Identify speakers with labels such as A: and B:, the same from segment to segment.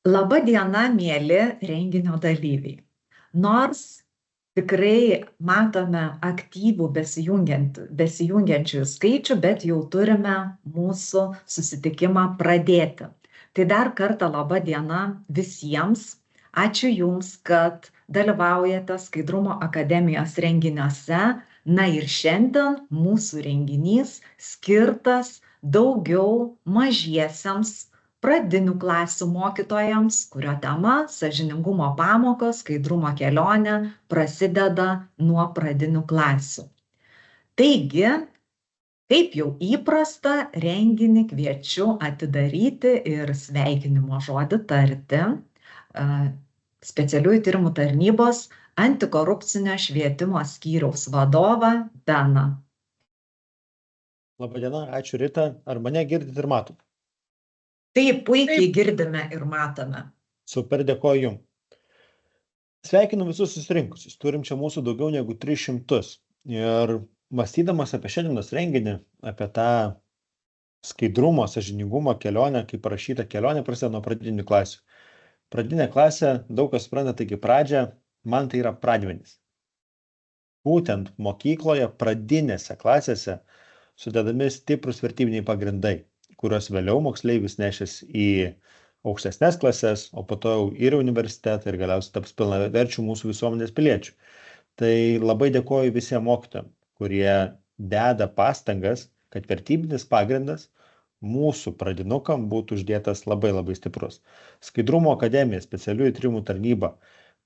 A: Laba diena, mėly renginio dalyviai. Nors tikrai matome aktyvų besijungiančių skaičių, bet jau turime mūsų susitikimą pradėti. Tai dar kartą laba diena visiems. Ačiū Jums, kad dalyvaujate Skaidrumo akademijos renginiuose. Na ir šiandien mūsų renginys skirtas daugiau mažiesiems pradinių klasių mokytojams, kurio tema sąžiningumo pamokos, skaidrumo kelionė prasideda nuo pradinių klasių. Taigi, kaip jau įprasta, renginį kviečiu atidaryti ir sveikinimo žodį tarti specialiųjų tyrimų tarnybos antikorupcinio švietimo skyriaus vadovą Beną.
B: Labadiena, ačiū Rita. Ar mane girdite ir matot?
A: Taip, puikiai girdime ir matome.
B: Super, dėkoju Jums. Sveikinu visus susirinkusius. Turim čia mūsų daugiau negu 300. Ir mąstydamas apie šiandienos renginį, apie tą skaidrumo, sąžiningumo kelionę, kaip parašyta kelionė prasideda nuo pradinių klasių. Pradinė klasė, daug kas supranta, taigi pradžia, man tai yra pradmenis. Būtent mokykloje, pradinėse klasėse sudedami stiprus vertybiniai pagrindai, kuriuos vėliau moksleivis nešės į aukštesnės klases, o po to ir universitetą ir galiausiai taps pilnaverčių mūsų visuomenės piliečių. Tai labai dėkoju visiems mokytojams, kurie deda pastangas, kad vertybinis pagrindas mūsų pradinukam būtų uždėtas labai stiprus. Skaidrumo akademija, specialiųjų tyrimų tarnyba,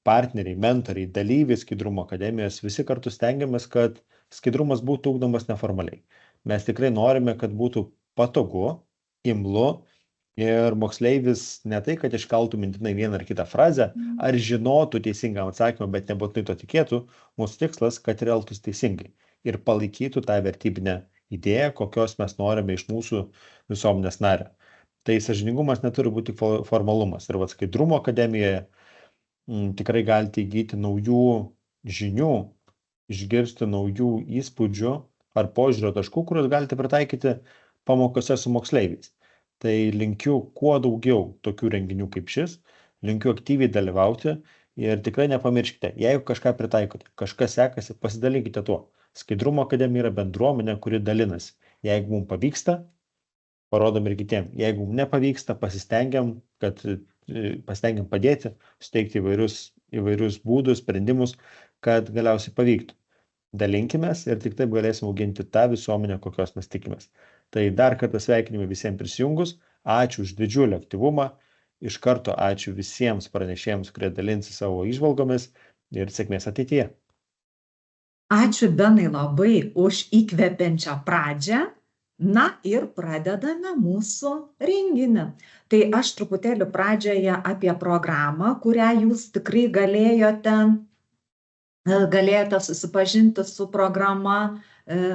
B: partneriai, mentoriai, dalyviai Skaidrumo akademijos, visi kartu stengiamės, kad skaidrumas būtų ugdomas neformaliai. Mes tikrai norime, kad būtų patogu, imlu ir moksleivis ne tai, kad iškaltų mintinai vieną ar kitą frazę, ar žinotų teisingą atsakymą, bet nebūtinai to tikėtų. Mūsų tikslas, kad ir elgtųsi teisingai ir palaikytų tą vertybinę idėją, kokios mes norime iš mūsų visuomenės nario. Tai sąžiningumas neturi būti tik formalumas. Ir Skaidrumo akademijoje tikrai galite įgyti naujų žinių, išgirsti naujų įspūdžių ar požiūrio taškų, kuriuos galite pritaikyti pamokose su moksleiviais. Tai linkiu kuo daugiau tokių renginių kaip šis, linkiu aktyviai dalyvauti ir tikrai nepamirškite, jeigu kažką pritaikote, kažkas sekasi, pasidalinkite tuo. Skaidrumo akademija yra bendruomenė, kuri dalinasi. Jeigu mums pavyksta, parodom ir kitiem. Jeigu mums nepavyksta, pasistengiam padėti, suteikti įvairius būdus, sprendimus, kad galiausiai pavyktų. Dalinkimės ir tik taip galėsim auginti tą visuomenę, kokios mes tikimės. Tai dar kartą sveikinimai visiems prisijungus, ačiū už didžiulį aktyvumą, iš karto ačiū visiems pranešėjams, kurie dalinsi savo įžvalgomis ir sėkmės ateityje.
A: Ačiū Benai labai už įkvepiančią pradžią. Na ir pradedame mūsų renginį. Tai aš truputėlį pradžioje apie programą, kurią jūs tikrai galėjote susipažinti su programa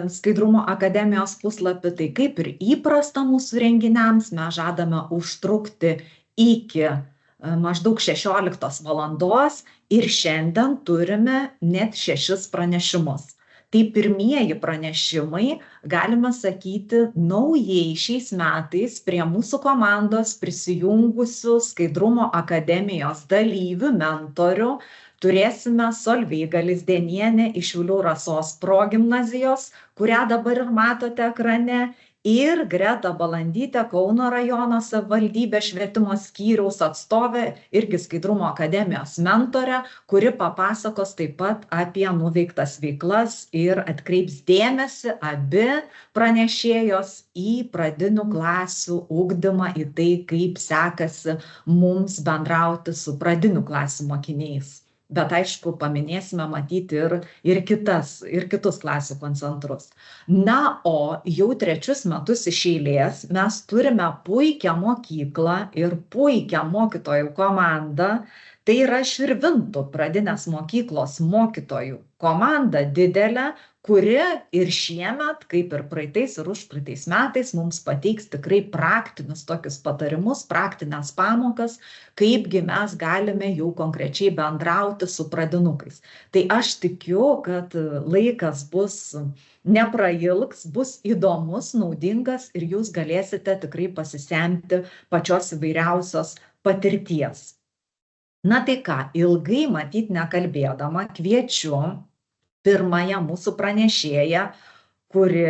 A: Skaidrumo akademijos puslapį. Tai kaip ir įprasta mūsų renginiams, mes žadame užtrukti iki maždaug 16 valandos ir šiandien turime net 6 pranešimus. Tai pirmieji pranešimai, galime sakyti, naujai šiais metais prie mūsų komandos prisijungusių Skaidrumo akademijos dalyvių, mentorių. Turėsime Solveigą Lizdenienę iš Šiaulių Rasos progimnazijos, kurią dabar ir matote ekrane, ir Greta Balandytę, Kauno rajono savivaldybės švietimo skyriaus atstovę, irgi Skaidrumo akademijos mentorę, kuri papasakos taip pat apie nuveiktas veiklas ir atkreips dėmesį abi pranešėjos į pradinių klasių ugdymą, į tai, kaip sekasi mums bendrauti su pradinių klasių mokiniais. Bet aišku, paminėsime matyti ir kitus klasių koncentrus. Na, o jau 3 metus iš eilės mes turime puikią mokyklą ir puikią mokytojų komandą. Tai yra Širvintų pradinės mokyklos mokytojų komanda didelė, kuri ir šiemet, kaip ir praeitais ir užpraeitais metais, mums pateiks tikrai praktinius tokius patarimus, praktinės pamokas, kaipgi mes galime jau konkrečiai bendrauti su pradinukais. Tai aš tikiu, kad laikas bus neprailgs, bus įdomus, naudingas ir jūs galėsite tikrai pasisemti pačios įvairiausios patirties. Na tai ką, ilgai matyt nekalbėdama, kviečiu pirmąją mūsų pranešėją, kuri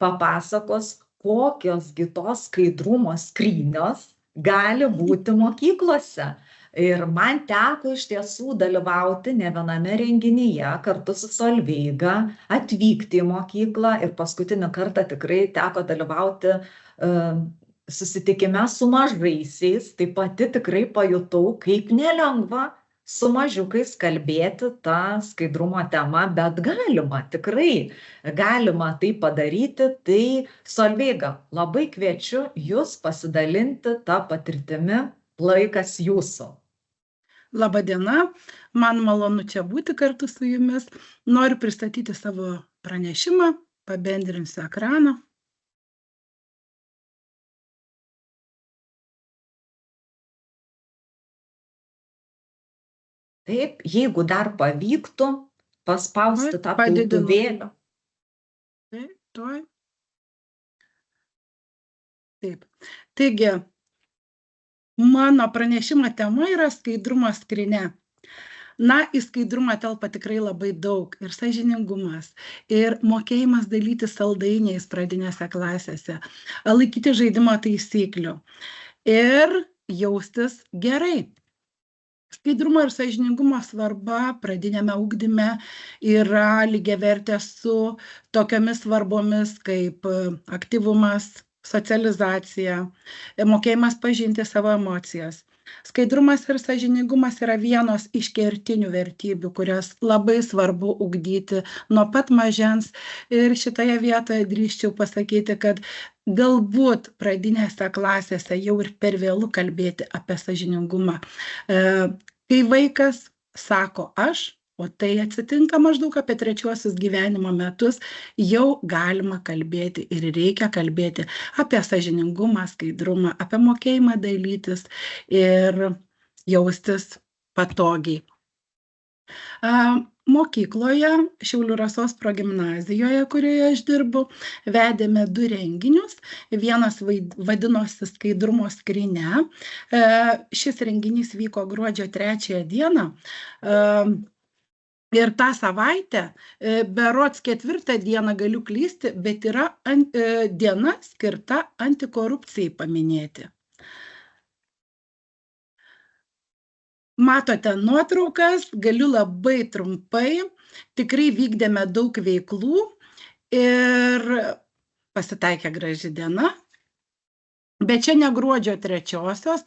A: papasakos, kokios gi tos skaidrumo skrynios gali būti mokyklose. Ir man teko iš tiesų dalyvauti ne viename renginyje kartu su Solveiga, atvykti į mokyklą ir paskutinį kartą tikrai teko dalyvauti susitikime su mažaisiais, tai pati tikrai pajutau, kaip nelengva su mažiukais kalbėti tą skaidrumo temą, bet galima, tikrai galima tai padaryti. Tai Solveiga, labai kviečiu jūs pasidalinti tą patirtimi, laikas jūsų.
C: Labą dieną, man malonu čia būti kartu su jumis. Noriu pristatyti savo pranešimą, pabendrinsiu ekraną.
A: Taip, jeigu dar pavyktų paspausti tą piltuvėlį.
C: Taip, tuoj. Taip. Taigi, mano pranešimo tema yra skaidrumo skrynia. Na, į skaidrumą telpa tikrai labai daug, ir sąžiningumas, ir mokėjimas dalytis saldainiais pradinėse klasėse, laikyti žaidimo taisyklių ir jaustis gerai. Skaidrumo ir sąžiningumo svarba pradinėme ugdyme yra lygiavertė su tokiomis svarbomis kaip aktyvumas, socializacija, mokėjimas pažinti savo emocijas. Skaidrumas ir sąžiningumas yra vienos iš kertinių vertybių, kurias labai svarbu ugdyti nuo pat mažens. Ir šitoje vietoje drįsčiau pasakyti, kad galbūt pradinėse klasėse jau ir per vėlu kalbėti apie sąžiningumą. Kai vaikas sako aš, o tai atsitinka maždaug apie 3 gyvenimo metus, jau galima kalbėti ir reikia kalbėti apie sąžiningumą, skaidrumą, apie mokėjimą dalytis ir jaustis patogiai. Mokykloje, Šiaulių Rasos progimnazijoje, kurioje aš dirbu, vedėme 2 renginius. Vienas vadinosi skaidrumo skrynia. Šis renginys vyko gruodžio 3 dieną. Ir tą savaitę, berods 4 dieną galiu klysti, bet yra diena skirta antikorupcijai paminėti. Matote nuotraukas, galiu labai trumpai, tikrai vykdėme daug veiklų ir pasitaikė graži diena. Bet čia ne gruodžio 3,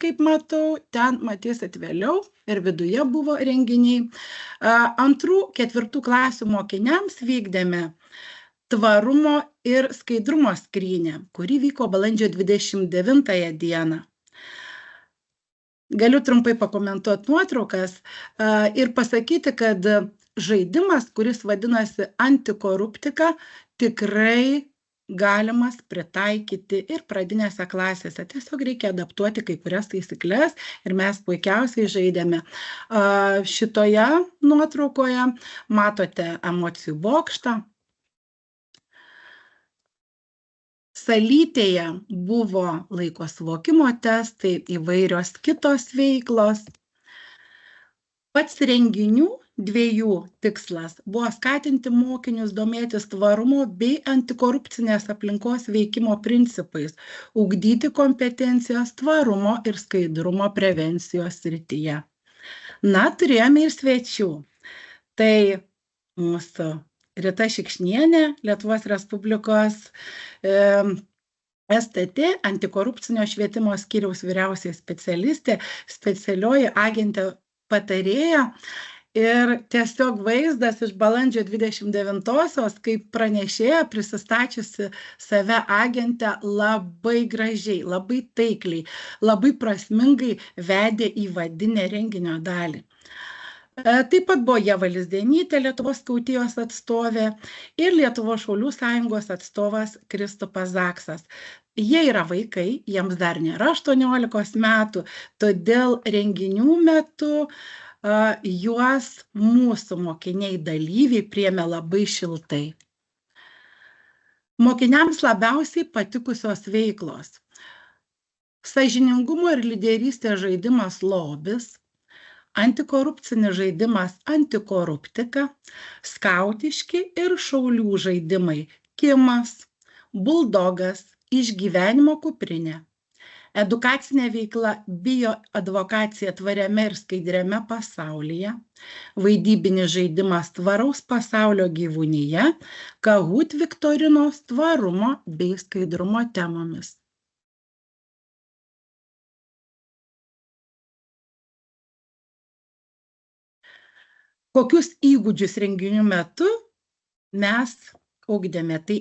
C: kaip matau, ten matysit vėliau ir viduje buvo renginiai. 2-4 klasių mokiniams vykdėme tvarumo ir skaidrumo skrynę, kuri vyko balandžio 29 dieną. Galiu trumpai pakomentuoti nuotraukas ir pasakyti, kad žaidimas, kuris vadinasi antikoruptika, tikrai galimas pritaikyti ir pradinėse klasėse. Tiesiog reikia adaptuoti kai kurias taisykles ir mes puikiausiai žaidėme. Šitoje nuotraukoje matote emocijų bokštą. Salytėje buvo laiko suvokimo testai, įvairios kitos veiklos. Pats renginių 2 tikslas buvo skatinti mokinius domėtis tvarumo bei antikorupcinės aplinkos veikimo principais, ugdyti kompetencijas tvarumo ir skaidrumo prevencijos srityje. Na, turėjome ir svečių. Tai mūsų Rita Šikšnienė, Lietuvos Respublikos STT, antikorupcinio švietimo skyriaus vyriausioji specialistė, specialioji agentė patarėja. Ir tiesiog vaizdas iš balandžio 29-osios, kaip pranešėja, prisistačiusi save agentę labai gražiai, labai taikliai, labai prasmingai vedė įvadinę renginio dalį. Taip pat buvo Ieva Lizdenytė, Lietuvos skautijos atstovė, ir Lietuvos Šaulių sąjungos atstovas Kristupas Zaksas. Jie yra vaikai, jiems dar nėra 18 metų, todėl renginių metu juos mūsų mokiniai dalyviai priėmė labai šiltai. Mokiniams labiausiai patikusios veiklos. sąžiningumo ir lyderystės žaidimas lobis, antikorupcinis žaidimas antikoruptika, skautiški ir šaulių žaidimai kimas, buldogas, išgyvenimo kuprinė, edukacinė veikla bioadvokacija tvariame ir skaidriame pasaulyje, vaidybinis žaidimas tvaraus pasaulio gyvūnyje, Kahoot viktorinos tvarumo bei skaidrumo temomis. Kokius įgūdžius renginių metu mes ugdėme? Tai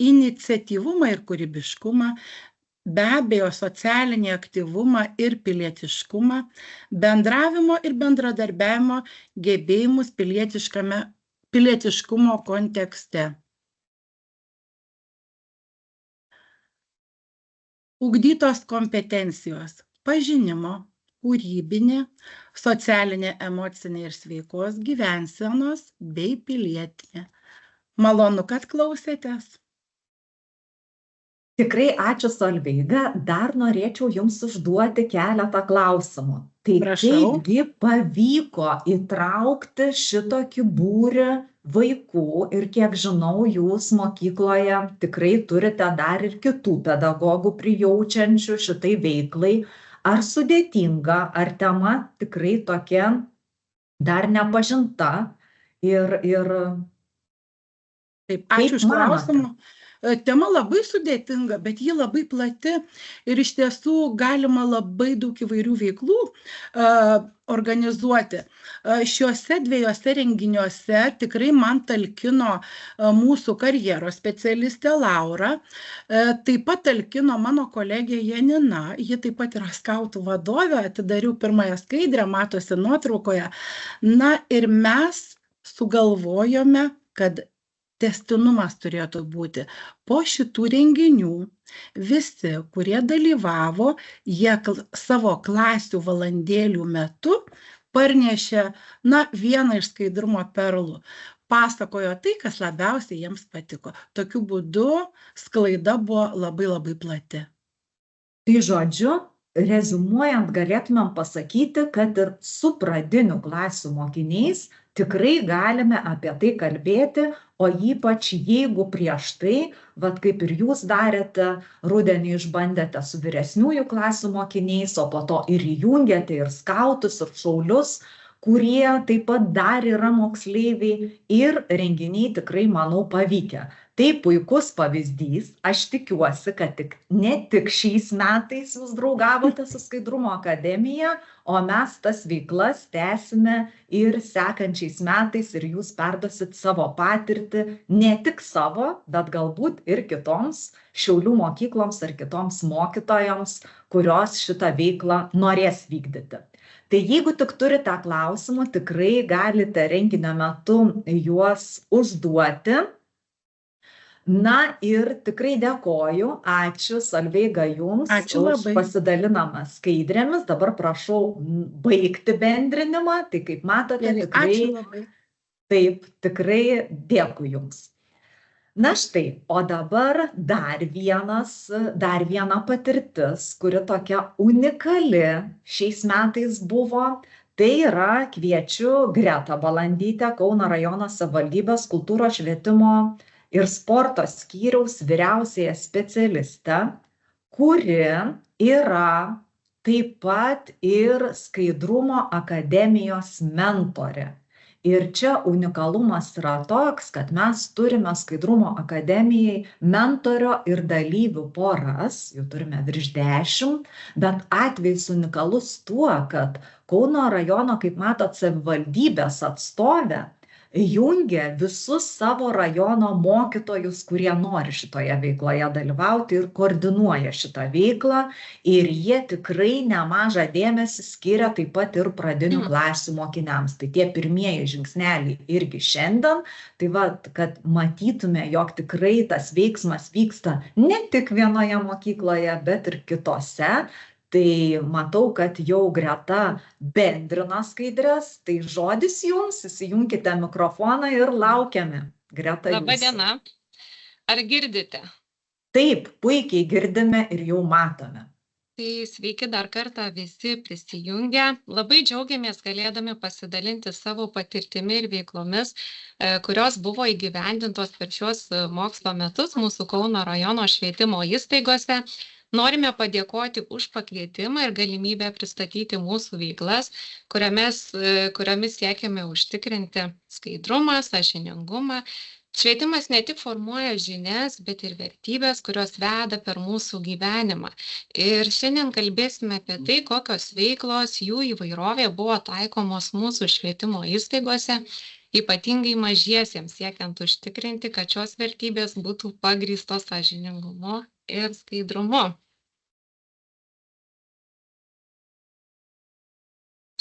C: iniciatyvumą ir kūrybiškumą, be abejo socialinį aktyvumą ir pilietiškumą, bendravimo ir bendradarbiavimo gebėjimus pilietiškumo kontekste. Ugdytos kompetencijos: pažinimo, kūrybinė, socialinė, emocinė ir sveikos gyvensenos bei pilietinė. Malonu, kad klausėtės.
A: Tikrai ačiū, Solveiga. Dar norėčiau Jums užduoti keletą klausimų. Tai
C: Prašau.
A: kaipgi pavyko įtraukti šitokį būrį vaikų ir kiek žinau, Jūs mokykloje tikrai turite dar ir kitų pedagogų prijaučiančių šitai veiklai. Ar sudėtinga, ar tema tikrai tokia dar nepažinta ir
C: Taip,
A: Kaip
C: ačiū už
A: manote?
C: klausimą. Tema labai sudėtinga, bet ji labai plati ir iš tiesų galima labai daug įvairių veiklų organizuoti. Šiuose dviejose renginiuose tikrai man talkino mūsų karjeros specialistė Laura, taip pat talkino mano kolegė Janina, ji taip pat yra skautų vadovė, atidariau pirmąją skaidrę, matosi nuotraukoje. Na ir mes sugalvojome, kad tęstinumas turėtų būti. Po šitų renginių visi, kurie dalyvavo, jie savo klasių valandėlių metu parnešė vieną iš skaidrumo perlų. Pasakojo tai, kas labiausiai jiems patiko. Tokiu būdu sklaida buvo labai labai plati.
A: Tai žodžiu, rezumuojant, galėtumėm pasakyti, kad ir su pradinių klasių mokiniais tikrai galime apie tai kalbėti, o ypač jeigu prieš tai, vat kaip ir jūs darėte, rudenį išbandėte su vyresniųjų klasių mokiniais, o po to ir įjungėte ir skautus, ir šaulius, kurie taip pat dar yra moksleiviai ir renginiai tikrai, manau, pavykę. Tai puikus pavyzdys, aš tikiuosi, kad ne tik šiais metais jūs draugavote su Skaidrumo akademija, o mes tas veiklas tęsime ir sekančiais metais ir jūs perduosit savo patirtį, ne tik savo, bet galbūt ir kitoms Šiaulių mokykloms ar kitoms mokytojoms, kurios šitą veiklą norės vykdyti. Tai jeigu tik turite klausimų, tikrai galite renginio metu juos užduoti. Na ir tikrai dėkoju, ačiū Solveiga Jums už pasidalinamą skaidrėmis. Dabar prašau baigti bendrinimą, tai kaip matote, tikrai dėkui Jums. Na štai, o dabar dar viena patirtis, kuri tokia unikali šiais metais buvo. Tai yra, kviečiu Gretą Balandytę, Kauno rajono savivaldybės kultūros, švietimo ir sporto skyriaus vyriausiąją specialistę, kuri yra taip pat ir Skaidrumo akademijos mentorė. Ir čia unikalumas yra toks, kad mes turime Skaidrumo akademijai mentorio ir dalyvių poras, jų turime virš 10, bet atvejis unikalus tuo, kad Kauno rajono, kaip matot, savivaldybės atstovė jungia visus savo rajono mokytojus, kurie nori šitoje veikloje dalyvauti ir koordinuoja šitą veiklą. Ir jie tikrai nemažą dėmesį skiria taip pat ir pradinių klasių mokiniams. Tai tie pirmieji žingsneliai irgi šiandien. Tai va, kad matytume, jog tikrai tas veiksmas vyksta ne tik vienoje mokykloje, bet ir kitose. Tai matau, kad jau Greta bendrino skaidrės, tai žodis Jums, įsijunkite mikrofoną ir laukiame. Greta, Jūsų.
D: Labą dieną. Ar girdite?
A: Taip, puikiai girdime ir jau matome.
D: Tai sveiki dar kartą visi prisijungę. Labai džiaugiamės galėdami pasidalinti savo patirtimi ir veiklomis, kurios buvo įgyvendintos per šios mokslo metus mūsų Kauno rajono švietimo įstaigose. Norime padėkoti už pakvietimą ir galimybę pristatyti mūsų veiklas, kuriomis siekiame užtikrinti skaidrumą, sąžiningumą. Švietimas ne tik formuoja žinias, bet ir vertybės, kurios veda per mūsų gyvenimą. Ir šiandien kalbėsime apie tai, kokios veiklos, jų įvairovė buvo taikomos mūsų švietimo įstaigose, ypatingai mažiesiems, siekiant užtikrinti, kad šios vertybės būtų pagrįstos sąžiningumu ir skaidrumu.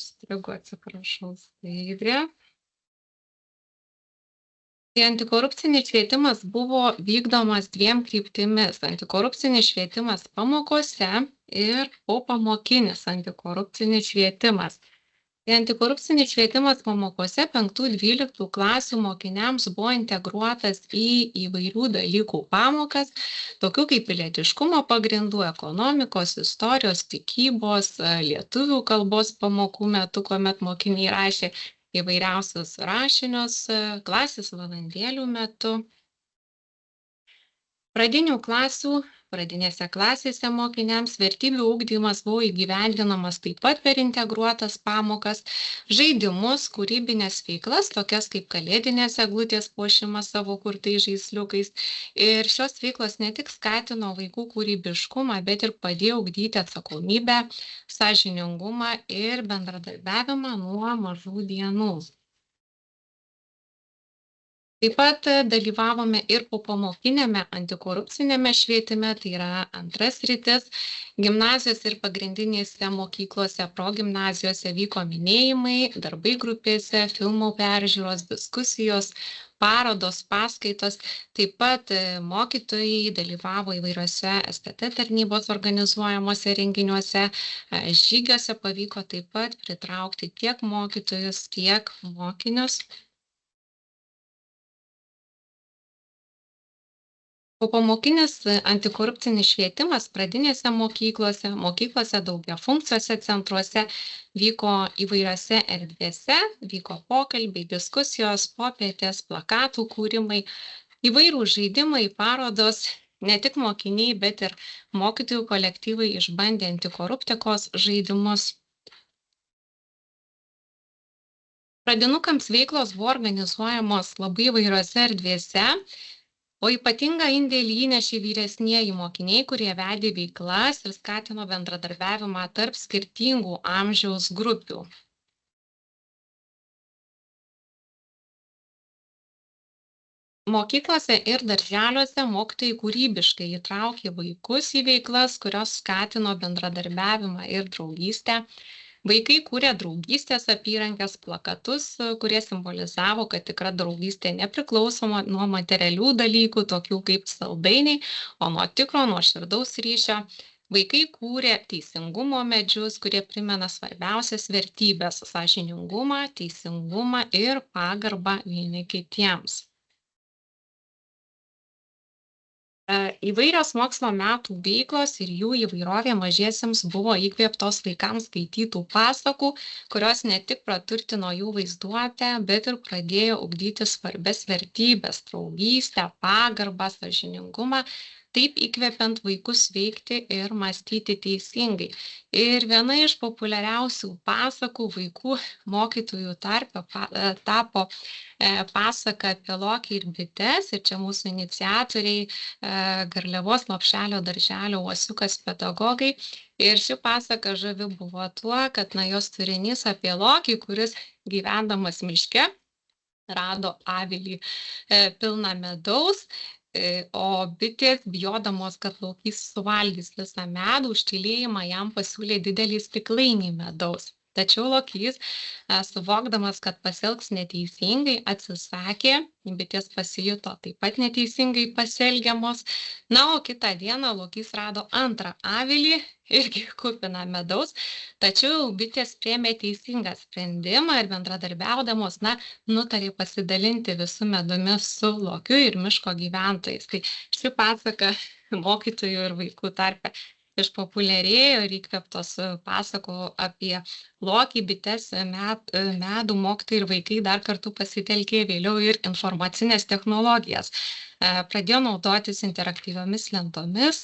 D: Strigu, atsiprašau, skaidrė. Antikorupcinis švietimas buvo vykdomas dviem kryptimis. Antikorupcinis švietimas pamokose ir popamokinis antikorupcinis švietimas. Antikorupcinis švietimas pamokose 5-12 klasių mokiniams buvo integruotas į įvairių dalykų pamokas, tokių kaip pilietiškumo pagrindų, ekonomikos, istorijos, tikybos, lietuvių kalbos pamokų metu, kuomet mokiniai rašė įvairiausius rašinius klasės valandėlių metu. Pradinėse klasėse mokiniams vertybių ugdymas buvo įgyvendinamas taip pat per integruotas pamokas, žaidimus, kūrybinės veiklas, tokias kaip kalėdinės eglutės puošimas savo kurtais žaisliukais. Ir šios veiklos ne tik skatino vaikų kūrybiškumą, bet ir padėjo ugdyti atsakomybę, sąžiningumą ir bendradarbiavimą nuo mažų dienų. Taip pat dalyvavome ir popamokinėme antikorupcinėme švietime, tai yra antras sritis. Gimnazijose ir pagrindinėse mokyklose, progimnazijose vyko minėjimai, darbai grupėse, filmų peržiūros, diskusijos, parodos, paskaitos. Taip pat mokytojai dalyvavo įvairiuose STT tarnybos organizuojamuose renginiuose. Žygiuose pavyko taip pat pritraukti tiek mokytojus, tiek mokinius. Popamokinis antikorupcinis švietimas pradinėse mokyklose daugiafunkciuose centruose vyko įvairiose erdvėse, vyko pokalbiai, diskusijos, popietės, plakatų kūrimai, įvairūs žaidimai, parodos, ne tik mokiniai, bet ir mokytojų kolektyvai išbandė antikoruptikos žaidimus. Pradinukams veiklos buvo organizuojamos labai įvairiose erdvėse, o ypatingą indėlį įnešė vyresnieji mokiniai, kurie vedė veiklas ir skatino bendradarbiavimą tarp skirtingų amžiaus grupių. Mokyklose ir darželiuose mokytojai kūrybiškai įtraukė vaikus į veiklas, kurios skatino bendradarbiavimą ir draugystę. Vaikai kūrė draugystės apyrankes, plakatus, kurie simbolizavo, kad tikra draugystė nepriklausoma nuo materialių dalykų, tokių kaip saldainiai, o nuo tikro, nuoširdaus ryšio. Vaikai kūrė teisingumo medžius, kurie primena svarbiausias vertybes - sąžiningumą, teisingumą ir pagarbą vieni kitiems. Įvairios mokslo metų veiklos ir jų įvairovė mažiesiems buvo įkvėptos vaikams skaitytų pasakų, kurios ne tik praturtino jų vaizduotę, bet ir pradėjo ugdyti svarbias vertybes - draugystę, pagarbą, sąžiningumą, taip įkvepiant vaikus veikti ir mąstyti teisingai. Ir viena iš populiariausių pasakų vaikų mokytojų tarpe tapo pasaka apie Lokį ir bites. Ir čia mūsų iniciatoriai Garliavos Lopšelio darželio Uosiukas pedagogai. Ir ši pasaka žavi buvo tuo, kad jos turinys apie Lokį, kuris gyvendamas miške rado avilį pilną medaus, o bitės, bijodamos, kad Lokys suvalgys visą medų, už tylėjimą jam pasiūlė didelį stiklainį medaus. Tačiau Lokys, suvokdamas, kad pasielgs neteisingai, atsisakė, bitės pasijuto taip pat neteisingai pasielgiamos. O kitą dieną Lokys rado antrą avilį, irgi kupiną medaus, tačiau bitės priėmė teisingą sprendimą ir bendradarbiaudamos, nutarė pasidalinti visų medumi su Lokiu ir miško gyventojais. Tai ši pasaka mokytojų ir vaikų tarpe išpopuliarėjo ir įkvėptos pasakų apie lokį, bites, medų, mokytojai ir vaikai dar kartu pasitelkė vėliau ir informacinės technologijas. Pradėjo naudotis interaktyviomis lentomis,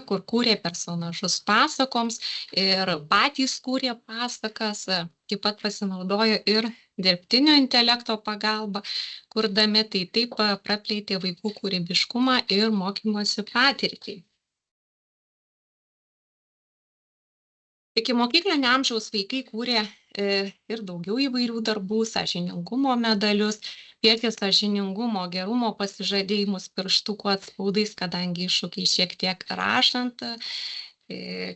D: kur kūrė personažus pasakoms ir patys kūrė pasakas, taip pat pasinaudojo ir dirbtinio intelekto pagalba, kurdami tai taip praplėtė vaikų kūrybiškumą ir mokymosi patirtį. Iki mokyklinio amžiaus vaikai kūrė ir daugiau įvairių darbų, sąžiningumo medalius, piešė sąžiningumo, gerumo pasižadėjimus pirštukų atspaudais, kadangi iššūkiai šiek tiek rašant,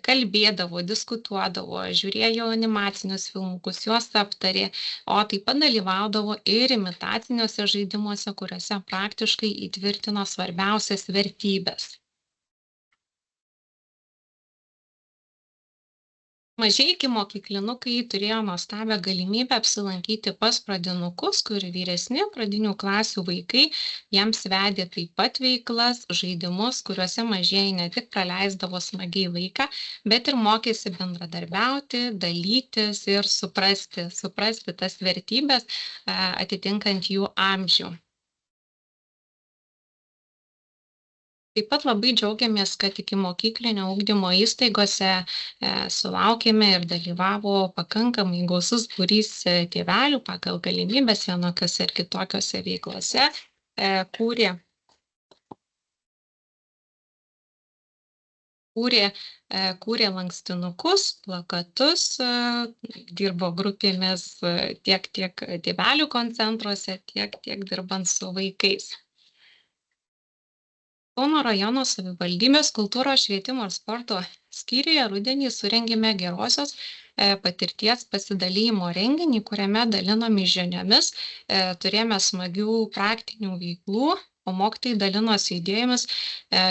D: kalbėdavo, diskutuodavo, žiūrėjo animacinius filmukus, juos aptarė, o taip pat dalyvaudavo ir imitaciniuose žaidimuose, kuriuose praktiškai įtvirtino svarbiausias vertybes. Mažieji ikimokyklinukai turėjo nuostabią galimybę apsilankyti pas pradinukus, kur vyresni pradinių klasių vaikai jiems vedė taip pat veiklas, žaidimus, kuriuose mažieji ne tik praleisdavo smagiai laiką, bet ir mokėsi bendradarbiauti, dalytis ir suprasti tas vertybės atitinkant jų amžių. Taip pat labai džiaugiamės, kad ikimokyklinio ugdymo įstaigose sulaukėme ir dalyvavo pakankamai gausus būrys tėvelių pagal galimybės vienokiose ir kitokiose veiklose, kūrė lankstinukus, plakatus, dirbo grupėmis tiek tėvelių koncentruose, tiek dirbant su vaikais. Kauno rajono savivaldybės kultūros, švietimo ir sporto skyriuje rudenį surengėme gerosios patirties pasidalijimo renginį, kuriame dalinomės žiniomis, turėjome smagių praktinių veiklų, o mokytojai dalinosi idėjomis,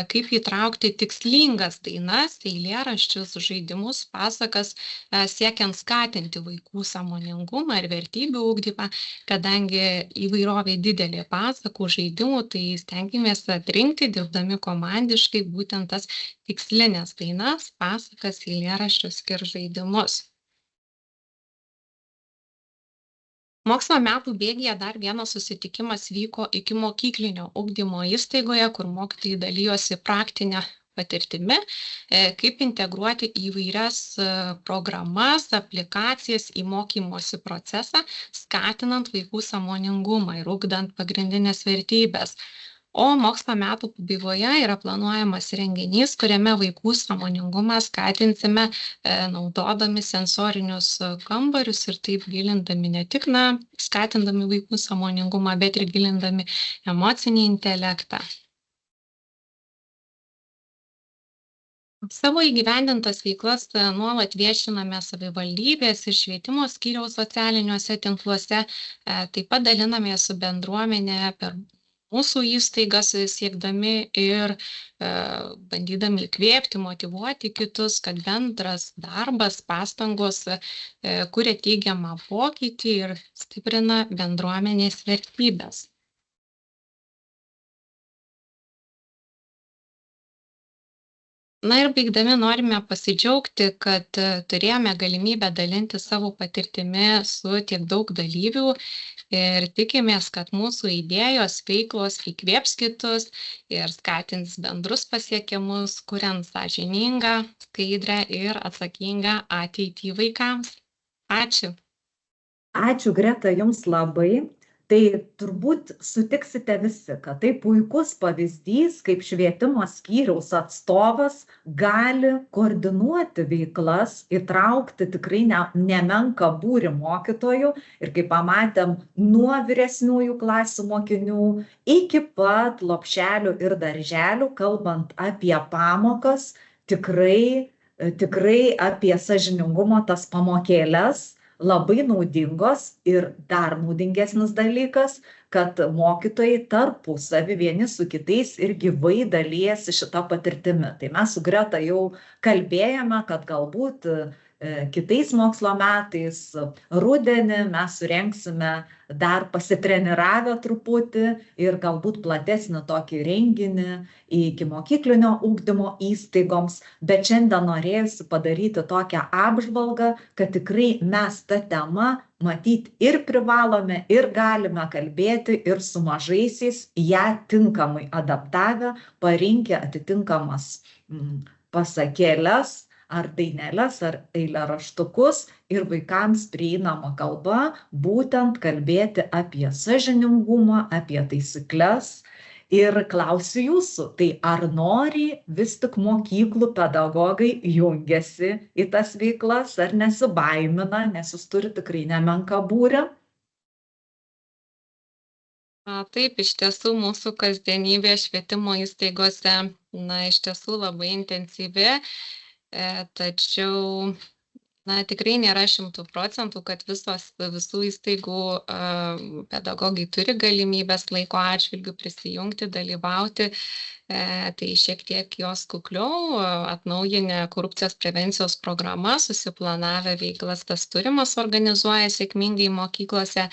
D: kaip įtraukti tikslingas dainas, eilėraščius, žaidimus, pasakas, siekiant skatinti vaikų sąmoningumą ir vertybių ugdymą, kadangi įvairovė didelė pasakų, žaidimų, tai stengiamės atrinkti, dirbdami komandiškai, būtent tas tikslinės dainas, pasakas, eilėraščius ir žaidimus. Mokslo metų bėgyje dar vienas susitikimas vyko ikimokyklinio ugdymo įstaigoje, kur mokytojai dalijosi praktinę patirtimi, kaip integruoti įvairias programas, aplikacijas į mokymosi procesą, skatinant vaikų sąmoningumą ir ugdant pagrindinės vertybės. O mokslo metų pabaigoje yra planuojamas renginys, kuriame vaikų sąmoningumą skatinsime naudodami sensorinius kambarius ir taip gilindami ne tik skatindami vaikų sąmoningumą, bet ir gilindami emocinį intelektą. Savo įgyvendintas veiklas nuolat viešiname savivaldybės ir švietimo skyriaus socialiniuose tinkluose, taip pat dalinamės su bendruomenė per mūsų įstaigas siekdami ir bandydami įkvėpti, motyvuoti kitus, kad bendras darbas, pastangos kuria teigiamą pokytį ir stiprina bendruomenės vertybės. Na ir baigdami norime pasidžiaugti, kad turėjome galimybę dalinti savo patirtimi su tiek daug dalyvių ir tikimės, kad mūsų idėjos, veiklos įkvėps kitus ir skatins bendrus pasiekimus, kuriant sąžiningą, skaidrią ir atsakingą ateitį vaikams. Ačiū.
A: Ačiū, Greta, jums labai. Tai turbūt sutiksite visi, kad tai puikus pavyzdys, kaip švietimo skyriaus atstovas gali koordinuoti veiklas, įtraukti tikrai nemenką būrį mokytojų ir kaip pamatėm, nuo vyresniųjų klasių mokinių iki pat lopšelių ir darželių, kalbant apie pamokas, tikrai apie sąžiningumo tas pamokėles, labai naudingos ir dar naudingesnis dalykas, kad mokytojai tarpusavy vieni su kitais ir gyvai dalijasi šitą patirtimi. Tai mes su Greta jau kalbėjome, kad galbūt kitais mokslo metais, rudenį mes surenksime dar pasitreniravę truputį ir galbūt platesnį tokį renginį ikimokyklinio ugdymo įstaigoms, bet šiandien norėjusi padaryti tokią apžvalgą, kad tikrai mes tą temą matyt ir privalome, ir galime kalbėti ir su mažaisiais, ją tinkamai adaptavę, parinkę atitinkamas pasakėles, ar daineles, ar eilėraštukus ir vaikams prieinama kalba būtent kalbėti apie sąžiningumą, apie taisykles. Ir klausiu jūsų, tai ar nori vis tik mokyklų pedagogai jungiasi į tas veiklas, ar nesibaimina, nes jūs turi tikrai nemenką būrį?
D: Taip, iš tiesų mūsų kasdienybė švietimo įstaigose, iš tiesų labai intensyvi. Tačiau tikrai nėra 100%, kad visų įstaigų pedagogai turi galimybės laiko atžvilgių prisijungti, dalyvauti. Tai šiek tiek jos kukliau, atnaujinę korupcijos prevencijos programą, susiplanavę veiklas tas turimas organizuoja sėkmingai mokyklose.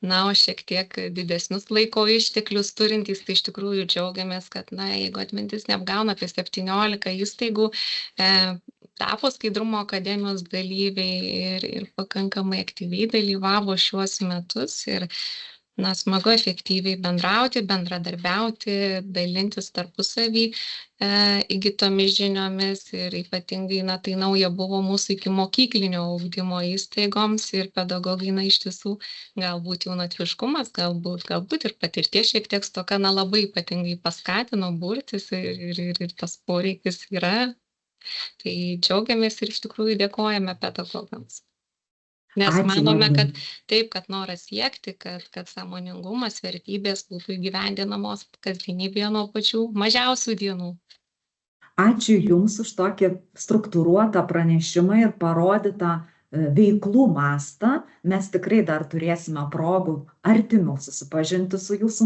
D: O šiek tiek didesnius laiko išteklius turintys, tai iš tikrųjų džiaugiamės, kad jeigu atmintis neapgauna, apie 17 įstaigų tapo Skaidrumo akademijos dalyviai ir pakankamai aktyviai dalyvavo šiuos metus. Ir smagu efektyviai bendrauti, bendradarbiauti, dalintis tarpusavį įgytomis žiniomis ir ypatingai tai nauja buvo mūsų ikimokyklinio ugdymo įstaigoms ir pedagogai iš tiesų galbūt jaunatviškumas, galbūt ir patirties šiek tiek stoka labai ypatingai paskatino burtis ir tas poreikis yra. Tai džiaugiamės ir iš tikrųjų dėkojame pedagogams. Nes manome, kad taip, kad noras siekti, kad sąmoningumas, vertybės būtų įgyvendinamos kasdienybėje nuo pačių mažiausių dienų.
A: Ačiū Jums už tokį struktūruotą pranešimą ir parodytą veiklų mastą. Mes tikrai dar turėsime progų artimiau susipažinti su jūsų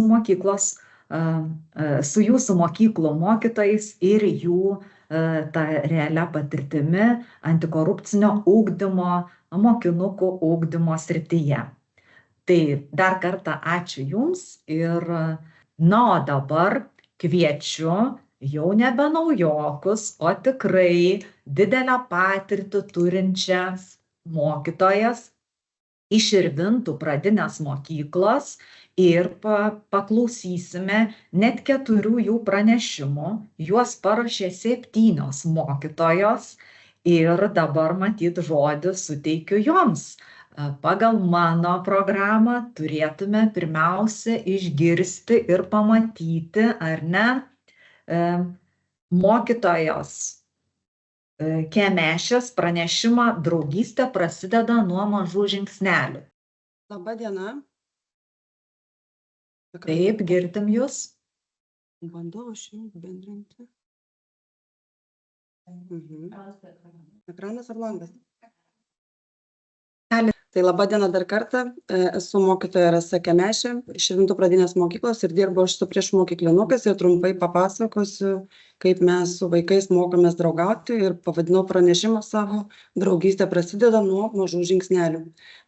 A: mokyklų mokytojais ir jų tą realią patirtimi antikorupcinio ugdymo, mokinukų ugdymo srityje. Tai dar kartą ačiū Jums ir o dabar kviečiu jau nebe naujokus, o tikrai didelę patirtį turinčias mokytojas iš Širvintų pradinės mokyklos ir paklausysime net 4 jų pranešimų. Juos paruošė 7 mokytojos ir dabar matyt žodį suteikiu joms. Pagal mano programą turėtume pirmiausia išgirsti ir pamatyti, ar ne, mokytojos Kemešės pranešimą Draugystė prasideda nuo mažų žingsnelių.
E: Labą dieną.
A: Taip, girdim jūs.
E: Bandau aš jums bendrinti. Ekranas ar langas? Tai labą dieną dar kartą. Esu mokytoja Rasa Kemešė iš Širvintų pradinės mokyklos ir dirbu aš su priešmokyklinukais ir trumpai papasakosiu, kaip mes su vaikais mokomės draugauti ir pavadinau pranešimą savo Draugystė prasideda nuo mažų žingsnelių.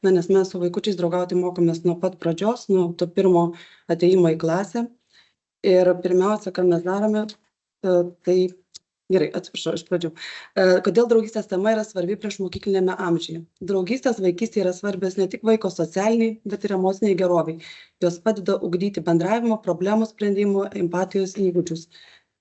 E: Nes mes su vaikučiais draugauti mokomės nuo pat pradžios, nuo to pirmo atėjimo į klasę. Ir pirmiausia, ką mes darome, tai gerai, atsiprašau, iš pradžių. Kodėl draugystės tema yra svarbi priešmokyklinėme amžiuje? Draugystės vaikystėje yra svarbios ne tik vaiko socialiniai, bet ir emociniai geroviai. Jos padeda ugdyti bendravimo, problemų sprendimo, empatijos įgūdžius.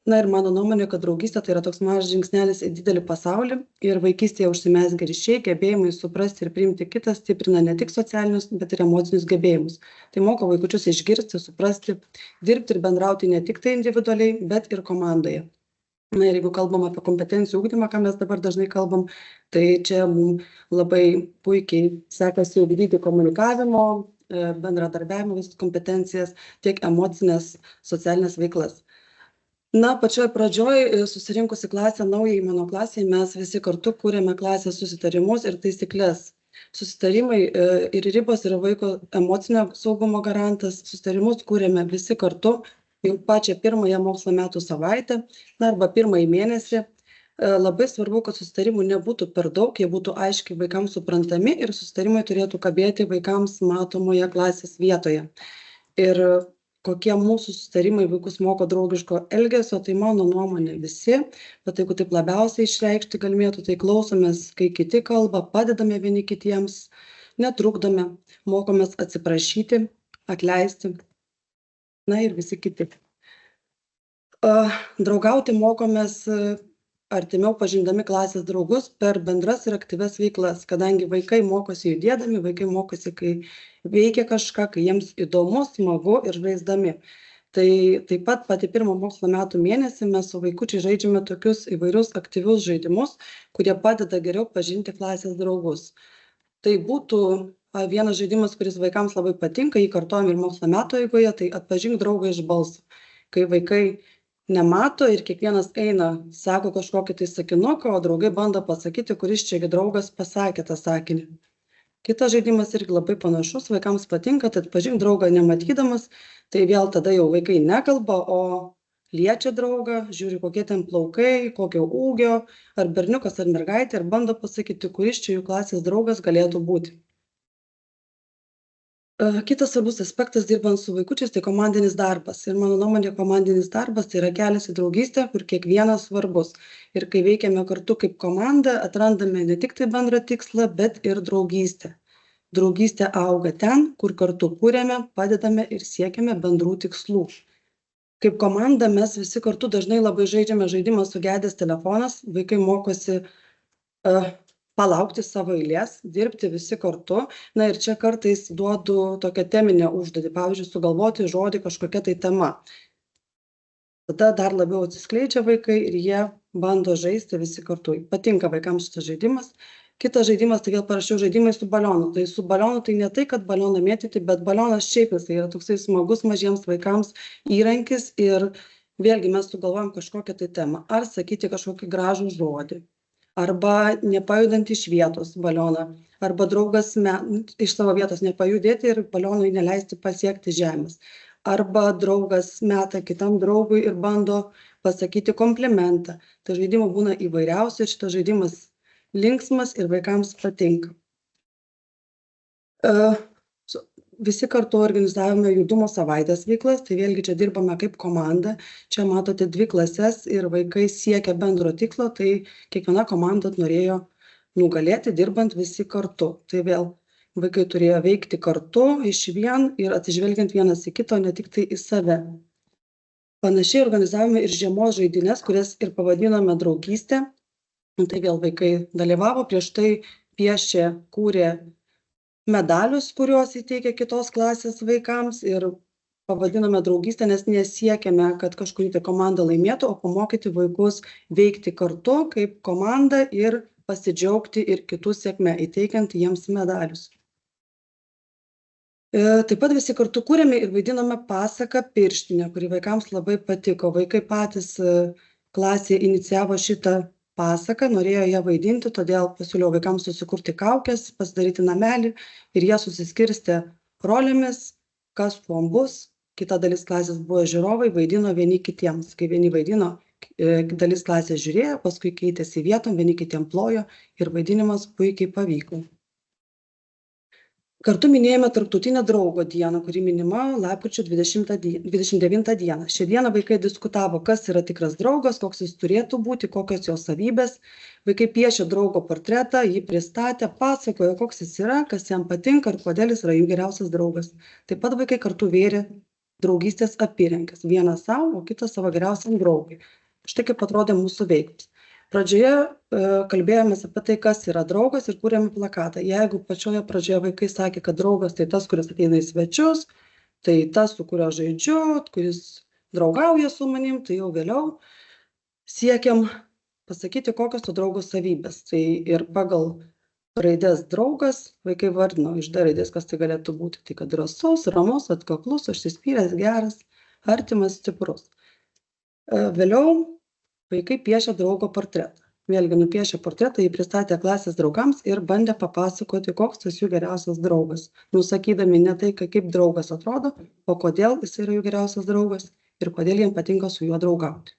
E: Ir mano nuomonė, kad draugystė tai yra toks mažas žingsnelis į didelį pasaulį ir vaikystėje užsimezgę ryšiai, gebėjimai suprasti ir priimti kitą stiprina ne tik socialinius, bet ir emocinius gebėjimus. Tai moko vaikučius išgirsti, suprasti, dirbti ir bendrauti ne tik tai individualiai, bet ir komandoje. Ir jeigu kalbam apie kompetencijų ugdymą, ką mes dabar dažnai kalbam, tai čia mums labai puikiai sekasi ugdyti komunikavimo, bendradarbiavimo visas kompetencijas, tiek emocinės, socialinės veiklas. Pačioj pradžioj susirinkusi klasę, naujai mano klasėje, mes visi kartu kūrėme klasės susitarimus ir taisyklės. Susitarimai ir ribos yra vaiko emocinio saugumo garantas. Susitarimus kūrėme visi kartu jau pačią pirmąją mokslo metų savaitę arba pirmąjį mėnesį. Labai svarbu, kad susitarimų nebūtų per daug, jie būtų aiškiai vaikams suprantami ir susitarimai turėtų kabėti vaikams matomoje klasės vietoje. Ir kokie mūsų susitarimai vaikus moko draugiško elgesio, tai mano nuomonė visi, bet jeigu taip labiausiai išreikšti galimėtų, tai klausomės, kai kiti kalba, padedame vieni kitiems, netrukdome, mokomės atsiprašyti, atleisti, na ir visi kiti. Draugauti mokomės artimiau pažindami klasės draugus per bendras ir aktyvias veiklas, kadangi vaikai mokosi judėdami, vaikai mokosi, kai veikia kažką, kai jiems įdomu, smagu ir žaisdami. Tai taip pat pati pirmo mokslo metų mėnesį mes su vaikučiai žaidžiame tokius įvairius aktyvius žaidimus, kurie padeda geriau pažinti klasės draugus. Tai būtų vienas žaidimas, kuris vaikams labai patinka, jį kartuojam ir mokslo metų eigoje, tai atpažink draugą iš balso. Kai vaikai nemato ir kiekvienas eina, sako kažkokį tai sakinuką, o draugai bando pasakyti, kuris čia draugas pasakė tą sakinį. Kitas žaidimas irgi labai panašus, vaikams patinka, tai atpažink draugą nematydamas, tai vėl tada jau vaikai nekalba, o liečia draugą, žiūri kokie ten plaukai, kokio ūgio, ar berniukas ar mergaitė, ir bando pasakyti, kuris čia jų klasės draugas galėtų būti. Kitas svarbus aspektas dirbant su vaikučiais tai komandinis darbas. Ir mano nuomonė, komandinis darbas tai yra kelias į draugystę, kur kiekvienas svarbus. Ir kai veikiame kartu kaip komanda, atrandame ne tik tai bendrą tikslą, bet ir draugystę. Draugystė auga ten, kur kartu kūrėme, padedame ir siekiame bendrų tikslų. Kaip komanda mes visi kartu dažnai labai žaidžiame žaidimą Sugedęs telefonas. Vaikai mokosi palaukti savo eilės, dirbti visi kartu. Na ir čia kartais duodu tokią teminę užduotį, pavyzdžiui, sugalvoti žodį kažkokia tai tema. Tada dar labiau atsiskleidžia vaikai ir jie bando žaisti visi kartu. Patinka vaikams šitas žaidimas. Kitas žaidimas, tai vėl parašiau žaidimai su balionu. Tai su balionu tai ne tai, kad balioną mėtyti, bet balionas šiaip jis yra toksai smagus mažiems vaikams įrankis ir vėlgi mes sugalvojam kažkokią tai temą. Ar sakyti kažkokį gražų žodį. Arba nepajudant iš vietos balioną, arba draugas iš savo vietos nepajudėti ir balionui neleisti pasiekti žemės. Arba draugas meta kitam draugui ir bando pasakyti komplimentą. Tai žaidimų būna įvairiausių ir šitas žaidimas linksmas ir vaikams patinka. Visi kartu organizavome judumo savaitės veiklas, tai vėlgi čia dirbame kaip komanda. Čia matote 2 klases ir vaikai siekia bendro tikslo, tai kiekviena komanda norėjo nugalėti dirbant visi kartu. Tai vėl vaikai turėjo veikti kartu išvien ir atsižvelgiant vienas į kitą, ne tik tai į save. Panašiai organizavome ir žiemos žaidynės, kurias ir pavadinome draugystė. Tai vėl vaikai dalyvavo, prieš tai piešė, kūrė medalius, kuriuos įteikė kitos klasės vaikams ir pavadinome draugystę, nes nesiekėme, kad kažkuri tai komanda laimėtų, o pamokyti vaikus veikti kartu kaip komanda ir pasidžiaugti ir kitų sėkme, įteikiant jiems medalius. Taip pat visi kartu kūrėme ir vaidinome pasaką Pirštinė, kuri vaikams labai patiko. Vaikai patys klasėje inicijavo šitą pasaką, norėjo ją vaidinti, todėl pasiūliau vaikams susikurti kaukes, pasidaryti namelį ir jie susiskirstė rolėmis, kas kuom bus. Kita dalis klasės buvo žiūrovai, vaidino vieni kitiems. Kai vieni vaidino, dalis klasės žiūrėjo, paskui keitėsi vietom, vieni kitiem plojo ir vaidinimas puikiai pavyko. Kartu minėjome Tarptautinę draugo dieną, kuri minima lapkričio 29 dieną. Šią dieną vaikai diskutavo, kas yra tikras draugas, koks jis turėtų būti, kokios jo savybės. Vaikai piešė draugo portretą, jį pristatė, pasakojo, koks jis yra, kas jam patinka ir kodėl jis yra jų geriausias draugas. Taip pat vaikai kartu vėrė draugystės apyrankes. Vienas savo, o kitas savo geriausiam draugui. Štai kaip atrodė mūsų veiklos. Pradžioje kalbėjomės apie tai, kas yra draugas ir kūrėme plakatą. Jeigu pačioje pradžioje vaikai sakė, kad draugas tai tas, kuris ateina į svečius, tai tas, su kuriuo žaidžiu, kuris draugauja su manim, tai jau vėliau siekiam pasakyti, kokios to draugo savybės. Tai ir pagal raidės draugas vaikai vardino iš D raidės, kas tai galėtų būti. Tai kad drąsus, ramus, atkaklus, užsispyręs, geras, artimas, stiprus. Vėliau vaikai piešė draugo portretą. Vėlgi nupiešė portretą, jį pristatė klasės draugams ir bandė papasakoti, koks tas jų geriausias draugas. Nusakydami ne tai, kaip draugas atrodo, o kodėl jis yra jų geriausias draugas ir kodėl jiems patinka su juo draugauti.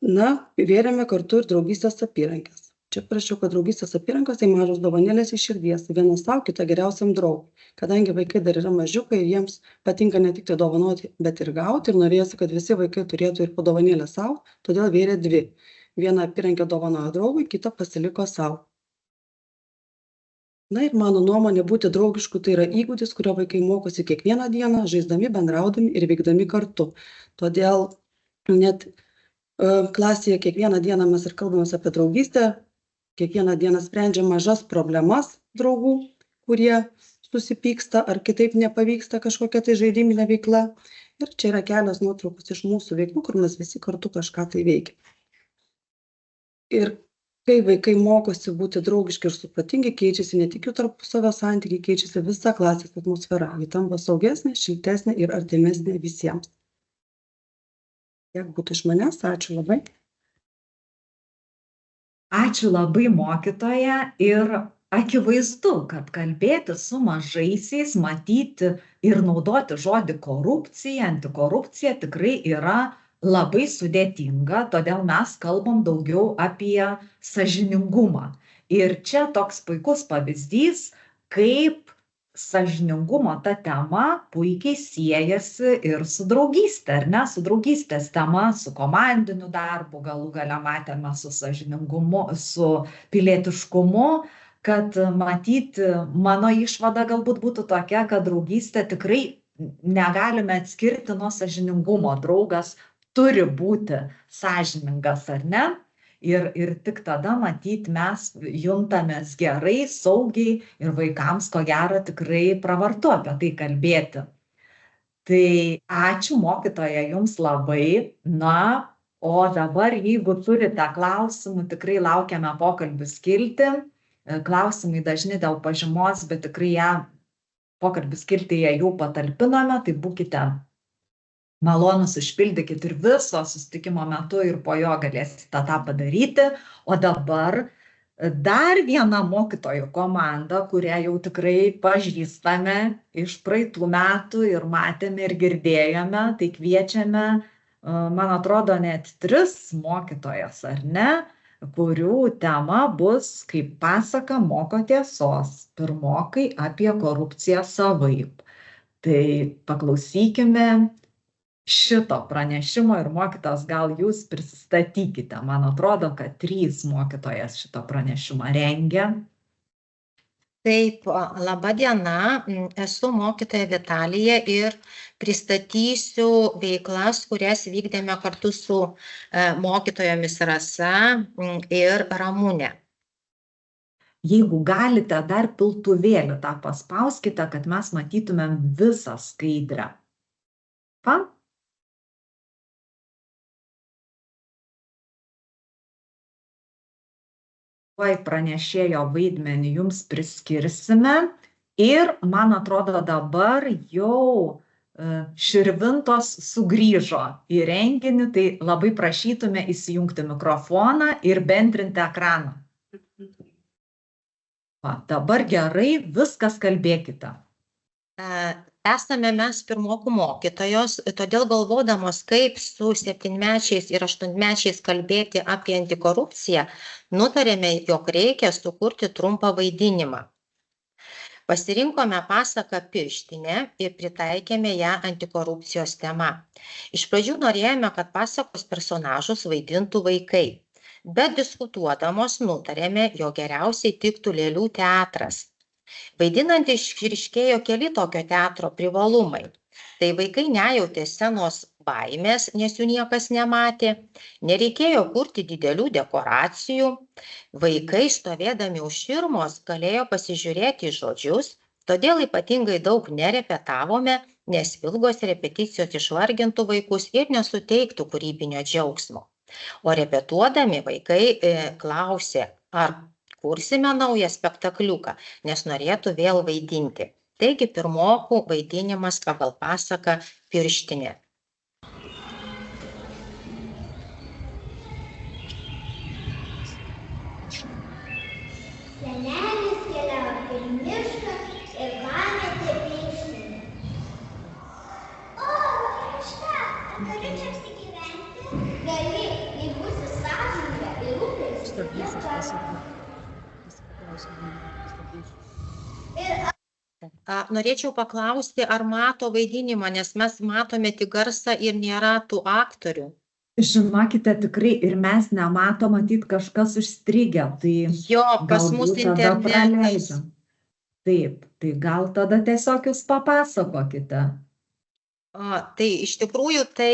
E: Na, vėrėme kartu ir draugystės apyrankes. Čia prašiau, kad draugystės apyrankos tai mažos dovanėlės iš širdies, viena savo, kita geriausiam draugui. Kadangi vaikai dar yra mažiukai ir jiems patinka ne tik tai dovanoti, bet ir gauti, ir norėjosi, kad visi vaikai turėtų ir po dovanėlę savo, todėl vėrė dvi. Vieną apyrankę dovanojo draugui, kitą pasiliko savo. Na ir mano nuomonė, būti draugišku tai yra įgūdis, kurio vaikai mokosi kiekvieną dieną, žaisdami, bendraudami ir veikdami kartu. Todėl net klasėje kiekvieną dieną mes ir kalbamės apie draugystę, kiekvieną dieną sprendžia mažas problemas draugų, kurie susipyksta ar kitaip nepavyksta kažkokia tai žaidiminė veikla. Ir čia yra kelios nuotraukos iš mūsų veiklų, kur mes visi kartu kažką tai veikiam. Ir kai vaikai mokosi būti draugiški ir supratingi, keičiasi ne tik jų tarpusavio santykiai, keičiasi visa klasės atmosfera. Ji tampa saugesnė, šiltesnė ir artimesnė visiems. Tiek būtų iš manęs, ačiū labai.
A: Ačiū labai mokytoja ir akivaizdu, kad kalbėti su mažaisiais, matyti ir naudoti žodį korupcija, antikorupcija tikrai yra labai sudėtinga, todėl mes kalbam daugiau apie sąžiningumą. Ir čia toks puikus pavyzdys, kaip sąžiningumo ta tema puikiai siejasi ir su draugystė, ar ne? Su draugystės tema, su komandiniu darbu, galų gale matėme su sąžiningumu, su pilietiškumu, kad matyti, mano išvada galbūt būtų tokia, kad draugystė tikrai negalime atskirti nuo sąžiningumo. Draugas turi būti sąžiningas, ar ne? Ir tik tada, matyt, mes juntamės gerai, saugiai ir vaikams, ko gero, tikrai pravartu apie tai kalbėti. Tai ačiū mokytoja jums labai. Na, o dabar, jeigu turite klausimų, tikrai laukiame pokalbių skilti. Klausimai dažni dėl pažymos, bet tikrai ją pokalbių skiltyje jau patalpiname, tai būkite malonus, užpildykit ir viso susitikimo metu ir po jo galėsite tą padaryti. O dabar dar viena mokytojų komanda, kurią jau tikrai pažįstame iš praeitų metų ir matėme ir girdėjome, tai kviečiame, man atrodo, net 3 mokytojas, ar ne, kurių tema bus kaip pasaka moko tiesos, pirmokai apie korupciją savaip. Tai paklausykime šito pranešimo ir mokytojas, gal jūs prisistatykite. Man atrodo, kad 3 mokytojas šito pranešimą rengia.
F: Taip, laba diena, esu mokytoja Vitalija ir pristatysiu veiklas, kurias vykdėme kartu su mokytojomis Rasa ir Ramūne.
A: Jeigu galite, dar piltuvėlį tą paspauskite, kad mes matytumėm visą skaidrę. Pranešėjo vaidmenį jums priskirsime ir, man atrodo, dabar jau Širvintos sugrįžo į renginį, tai labai prašytume įsijungti mikrofoną ir bendrinti ekraną. Dabar gerai, viskas kalbėkite.
F: Esame mes pirmokų mokytojos, todėl galvodamos, kaip su 7-mečiais ir 8-mečiais kalbėti apie antikorupciją, nutarėme, jog reikia sukurti trumpą vaidinimą. Pasirinkome pasaką Pirštinė ir pritaikėme ją antikorupcijos tema. Iš pradžių norėjome, kad pasakos personažus vaidintų vaikai, bet diskutuodamos nutarėme, jog geriausiai tiktų lėlių teatras. Vaidinant išryškėjo keli tokio teatro privalumai. Tai vaikai nejautė scenos baimės, nes jų niekas nematė, nereikėjo kurti didelių dekoracijų, vaikai stovėdami už širmos galėjo pasižiūrėti į žodžius, todėl ypatingai daug nerepetavome, nes ilgos repeticijos išvargintų vaikus ir nesuteiktų kūrybinio džiaugsmo. O repetuodami vaikai klausė, ar kursime naują spektakliuką, nes norėtų vėl vaidinti. Taigi pirmokų vaidinimas pagal pasaką Pirštinė.
G: Senelis keliauja į mišką ir pametė pirštinę. O, aš ką, ar galiu čia apsigyventi? Gali, jei būsi
F: Norėčiau paklausti, ar mato vaidinimą, nes mes matome tik garsą ir nėra tų aktorių.
A: Žinokite, tikrai ir mes nematom, matyt, kažkas užstrigę, tai
F: Jo, pas mus
A: galbūt tada
F: internetas.
A: praleidžiam. Taip, tai gal tada tiesiog jūs papasakokite.
F: Tai iš tikrųjų, tai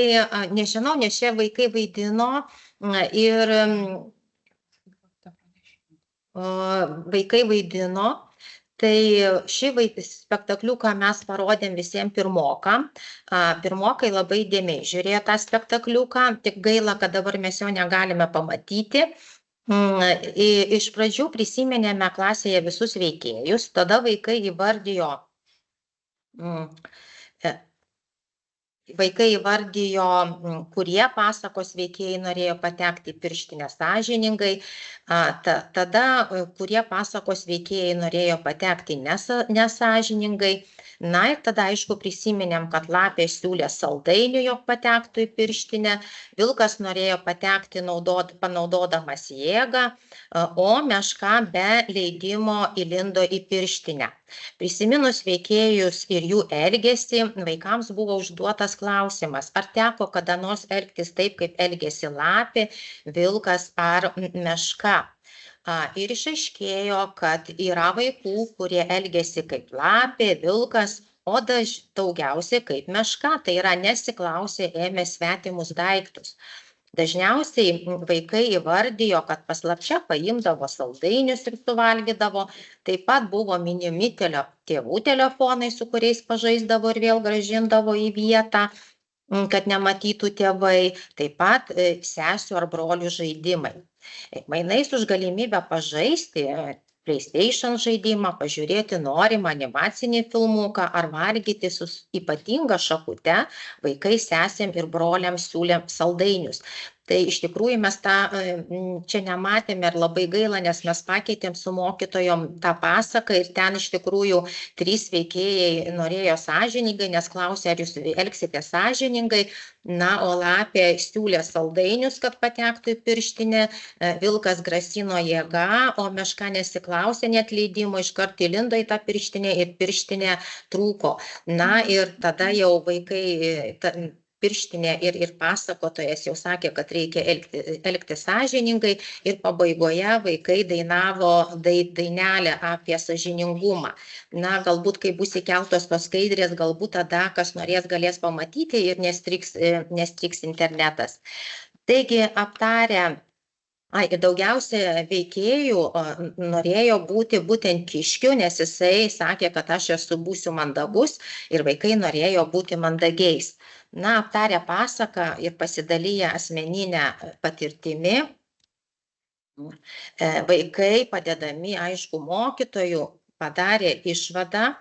F: nežinau, nes čia vaikai vaidino ir tai šį spektakliuką mes parodėm visiems pirmokam. Pirmokai labai įdėmiai žiūrėjo tą spektakliuką, tik gaila, kad dabar mes jo negalime pamatyti. Iš pradžių prisiminėme klasėje visus veikėjus, tada vaikai įvardijo, kurie pasakos veikėjai norėjo patekti į pirštinę sąžiningai, tada kurie pasakos veikėjai norėjo patekti nesąžiningai. Na ir tada, aišku, prisiminėm, kad lapė siūlė saldainių, jog patektų į pirštinę, vilkas norėjo patekti panaudodamas jėgą, o meška be leidimo įlindo į pirštinę. Prisiminus veikėjus ir jų elgesį, vaikams buvo užduotas klausimas, ar teko kada nors elgtis taip, kaip elgėsi lapė, vilkas ar meška. Ir išaiškėjo, kad yra vaikų, kurie elgėsi kaip lapė, vilkas, o daugiausiai kaip meška, tai yra nesiklausė, ėmė svetimus daiktus. Dažniausiai vaikai įvardijo, kad paslapčia paimdavo saldainius ir suvalgydavo, taip pat buvo minimi tėvų telefonai, su kuriais pažaisdavo ir vėl grąžindavo į vietą, kad nematytų tėvai, taip pat sesių ar brolių žaidimai. Mainais už galimybę pažaisti PlayStation žaidimą, pažiūrėti norimą animacinį filmuką ar valgyti su ypatinga šakute, vaikai sesėm ir broliams siūlė saldainius. Tai iš tikrųjų mes čia nematėme ir labai gaila, nes mes pakeitėm su mokytojom tą pasaką ir ten iš tikrųjų 3 veikėjai norėjo sąžiningai, nes klausė, ar jūs elgsite sąžiningai. Na, o lapė siūlė saldainius, kad patektų į pirštinę, vilkas grasino jėga, o meška nesiklausė net leidimo, iškart įlindo į tą pirštinę ir pirštinė trūko. Na ir tada jau vaikai pirštinė ir pasakotojas jau sakė, kad reikia elgti sąžiningai ir pabaigoje vaikai dainavo dainelę apie sąžiningumą. Na, galbūt, kai bus įkeltos tos skaidrės, galbūt tada, kas norės, galės pamatyti ir nestriks internetas. Taigi, aptarę, daugiausia veikėjų norėjo būti būtent Kiškiu, nes jisai sakė, kad aš būsiu mandagus ir vaikai norėjo būti mandagiais. Na, aptarę pasaką ir pasidalyję asmeninę patirtimi, vaikai padedami, aišku, mokytojų padarė išvadą,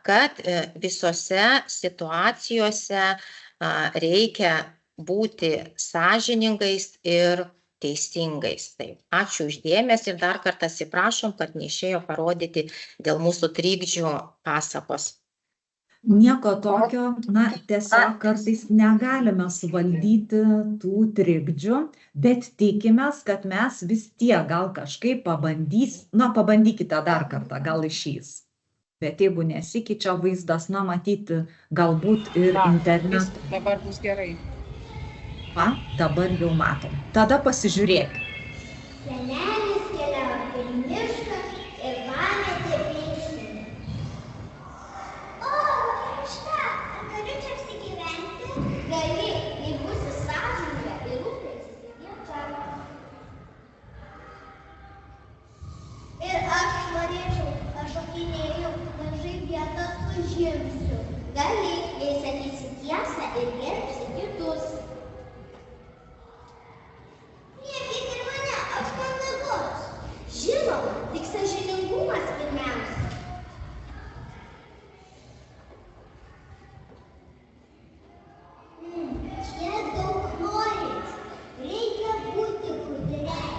F: kad visose situacijose reikia būti sąžiningais ir teisingais. Tai ačiū už dėmesį ir dar kartą atsiprašom, kad neišėjo parodyti dėl mūsų trikdžių pasakos.
A: Nieko tokio, na, tiesiog kartais negalime suvaldyti tų trikdžių, bet tikimės, kad mes vis tiek gal kažkaip pabandykite dar kartą, gal išeis. Bet jeigu nesikeičia vaizdas, na, matyti galbūt ir internetu.
C: Dabar bus gerai.
A: Va, dabar jau matom. Tada pasižiūrėkime.
G: Senelis keliavo per mišką ir pametė pirštinę. O, meška, ar galiu čia apsigyventi? Gali, jei būsi sąžininga ir rūpinsiesi vieta. Ir aš norėčiau, aš šokinėjau, mažai vietos užimsiu. Gali, jei sakysi tiesą ir gerbsi kitus. Niekit ir mane, aš mandagus. Žinoma, tik sąžiningumas pirmiausia. Kiek daug norit, reikia būti gudriai.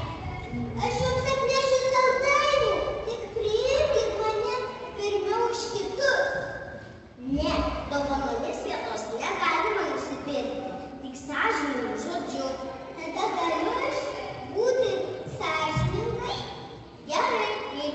G: Aš jums atnešiu saldainių, tik priimkit mane pirmiau už kitus. Ne, dovanomis vietos negalima nusipirkti, tik sąžiningu žodžiu. Tada galiu aš būti sąžiningai? Gerai, jei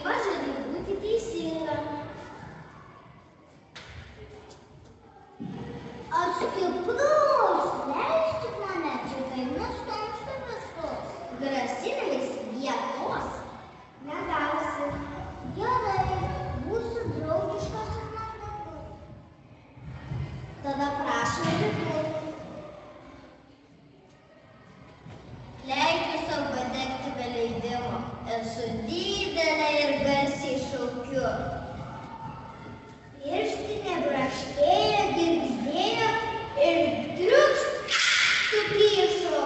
G: ūkiu. Pirštinė braškėjo, girgždėjo ir triukšt suplyšo.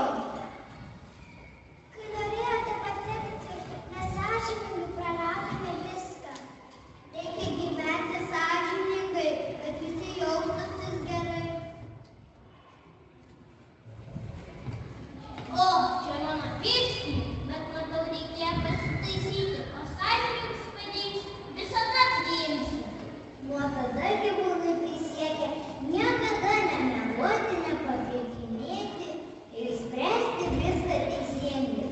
G: Kai norėjote patekti nesąžiningai, praradome viską. Reikia gyventi sąžiningai, kad visi jaustųsi gerai. O, čia mano pirštinė, bet matau reikėjo pasitaisyti, o sąžiningus padėjimus visada priimsiu. Nuo tada gyvūnai prisiekė niekada nemeluoti, nepapirkinėti ir spręsti viską teisingai.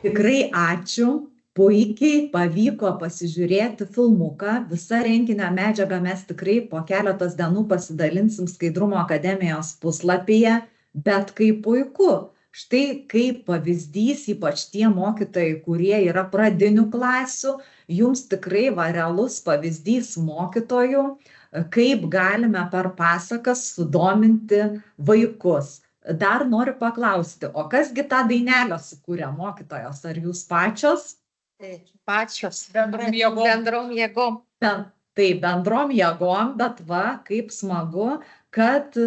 A: Tikrai ačiū, puikiai pavyko pasižiūrėti filmuką. Visą renginio medžiagą mes tikrai po keletos dienų pasidalinsim Skaidrumo akademijos puslapyje, bet kaip puiku. Štai kaip pavyzdys, ypač tie mokytojai, kurie yra pradinių klasių, jums tikrai realus pavyzdys mokytojų, kaip galime per pasakas sudominti vaikus. Dar noriu paklausti, o kasgi tą dainelę sukūrė, mokytojos, ar jūs pačios?
F: Pačios.
D: Bendrom jėgom.
F: Bendrom jėgom.
A: Tai bendrom jėgom, bet va, kaip smagu, kad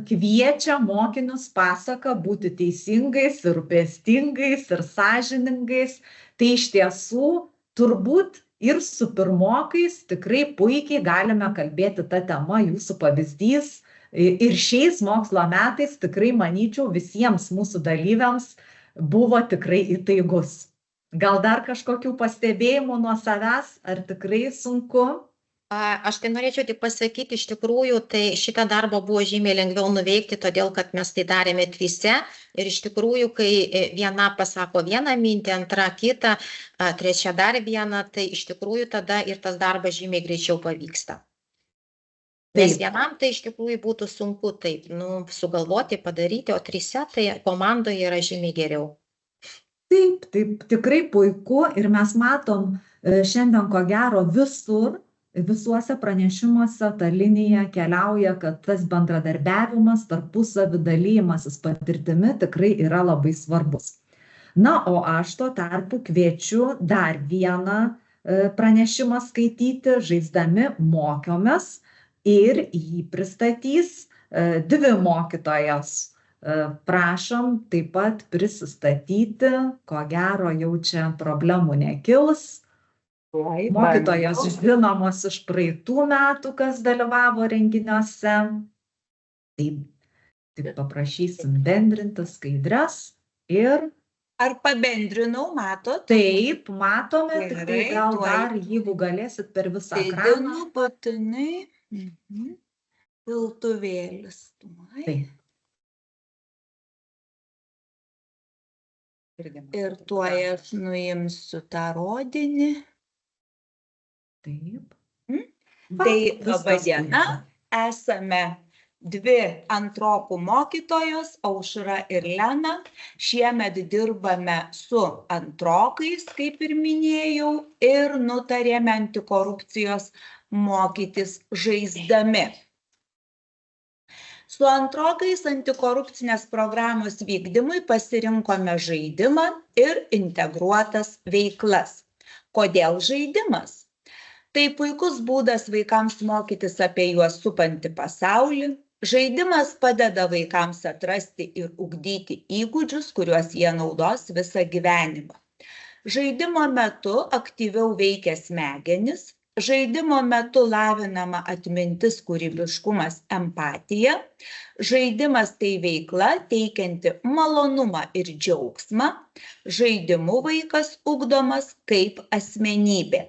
A: kviečia mokinius pasaką būti teisingais ir rūpestingais ir sąžiningais. Tai iš tiesų turbūt ir su pirmokais tikrai puikiai galime kalbėti tą temą, jūsų pavyzdys. Ir šiais mokslo metais tikrai, manyčiau, visiems mūsų dalyviams buvo tikrai įtaigus. Gal dar kažkokių pastebėjimų nuo savęs, ar tikrai sunku?
F: Aš tai norėčiau tik pasakyti, iš tikrųjų, tai šitą darbą buvo žymiai lengviau nuveikti, todėl kad mes tai darėme trise. Ir iš tikrųjų, kai viena pasako vieną mintį, antra kitą, trečia dar vieną, tai iš tikrųjų tada ir tas darbas žymiai greičiau pavyksta. Nes vienam tai iš tikrųjų būtų sunku taip, sugalvoti, padaryti, o trise tai komandoje yra žymiai geriau.
A: Taip, tikrai puiku ir mes matom šiandien ko gero visuose pranešimuose ta linija keliauja, kad tas bendradarbiavimas, tarpusavy dalymasis patirtimi tikrai yra labai svarbus. Na, o aš tuo tarpu kviečiu dar vieną pranešimą skaityti, žaisdami mokiomės. Ir jį pristatys dvi mokytojas. Prašom taip pat prisistatyti, ko gero jau čia problemų nekils. Mokytojos žinomos iš praeitų metų, kas dalyvavo renginiuose. Taip paprašysim bendrinti skaidres ir
H: Ar pabendrinau, matot?
A: Taip, matome, tik tai
H: Gerai,
A: gal
H: tuoj.
A: dar, jeigu galėsit per visą ekraną.
H: Didinu būtinai. Piltuvėlis.
A: Taip.
H: Ir tuoj aš nuimsiu tą rodinį.
A: Taip.
H: Tai
A: viskas
H: laba diena,
A: puiku.
H: esame dvi antrokų mokytojos, Aušra ir Lena. Šiemet dirbame su antrokais, kaip ir minėjau, ir nutarėme antikorupcijos mokytis žaisdami. Su antrokais antikorupcinės programos vykdymui pasirinkome žaidimą ir integruotas veiklas. Kodėl žaidimas? Tai puikus būdas vaikams mokytis apie juos supantį pasaulį. Žaidimas padeda vaikams atrasti ir ugdyti įgūdžius, kuriuos jie naudos visą gyvenimą. Žaidimo metu aktyviau veikia smegenys. Žaidimo metu lavinama atmintis, kūrybiškumas, empatija. Žaidimas tai veikla teikianti malonumą ir džiaugsmą. Žaidimu vaikas ugdomas kaip asmenybė.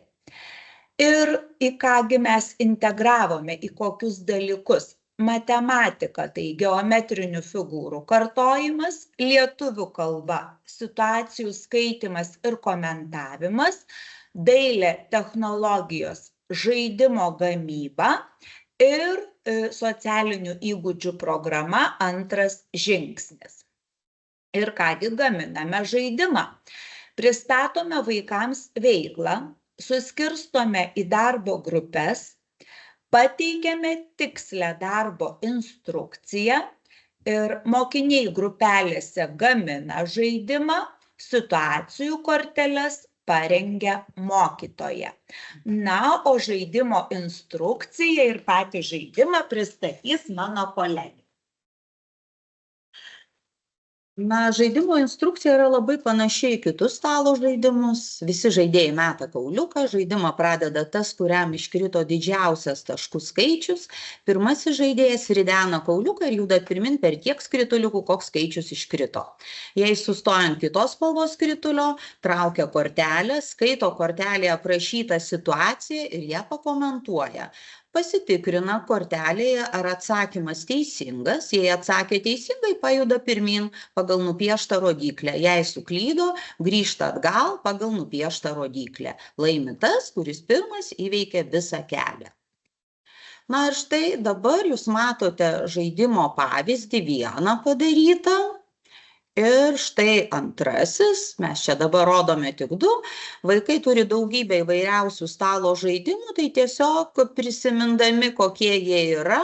H: Ir į kągi mes integravome, į kokius dalykus. Matematika tai geometrinių figūrų kartojimas, lietuvių kalba situacijų skaitimas ir komentavimas, dailė, technologijos, žaidimo gamyba ir socialinių įgūdžių programa antras žingsnis. Ir kągi gaminame žaidimą. Pristatome vaikams veiklą, suskirstome į darbo grupes, pateikiame tikslę darbo instrukciją ir mokiniai grupelėse gamina žaidimą, situacijų korteles parengia mokytoja. Na, o žaidimo instrukciją ir patį žaidimą pristatys mano kolegė.
I: Na, žaidimo instrukcija yra labai panašiai į kitus stalo žaidimus. Visi žaidėjai meta kauliuką, žaidimą pradeda tas, kuriam iškrito didžiausias taškų skaičius. Pirmasis žaidėjas ridena kauliuką ir juda pirmin per tiek skrituliukų, koks skaičius iškrito. Jei sustoja ant kitos spalvos skritulio, traukia kortelę, skaito kortelėje aprašytą situaciją ir ją pakomentuoja. Pasitikrina kortelėje, ar atsakymas teisingas. Jei atsakė teisingai, pajuda pirmin pagal nupieštą rodiklę. Jei suklydo, grįžta atgal pagal nupieštą rodiklę. Laimi tas, kuris pirmas įveikia visą kelią. Na ir štai dabar jūs matote žaidimo pavyzdį vieną padarytą. Ir štai antrasis, mes čia dabar rodome tik du, vaikai turi daugybę įvairiausių stalo žaidimų, tai tiesiog prisimindami, kokie jie yra,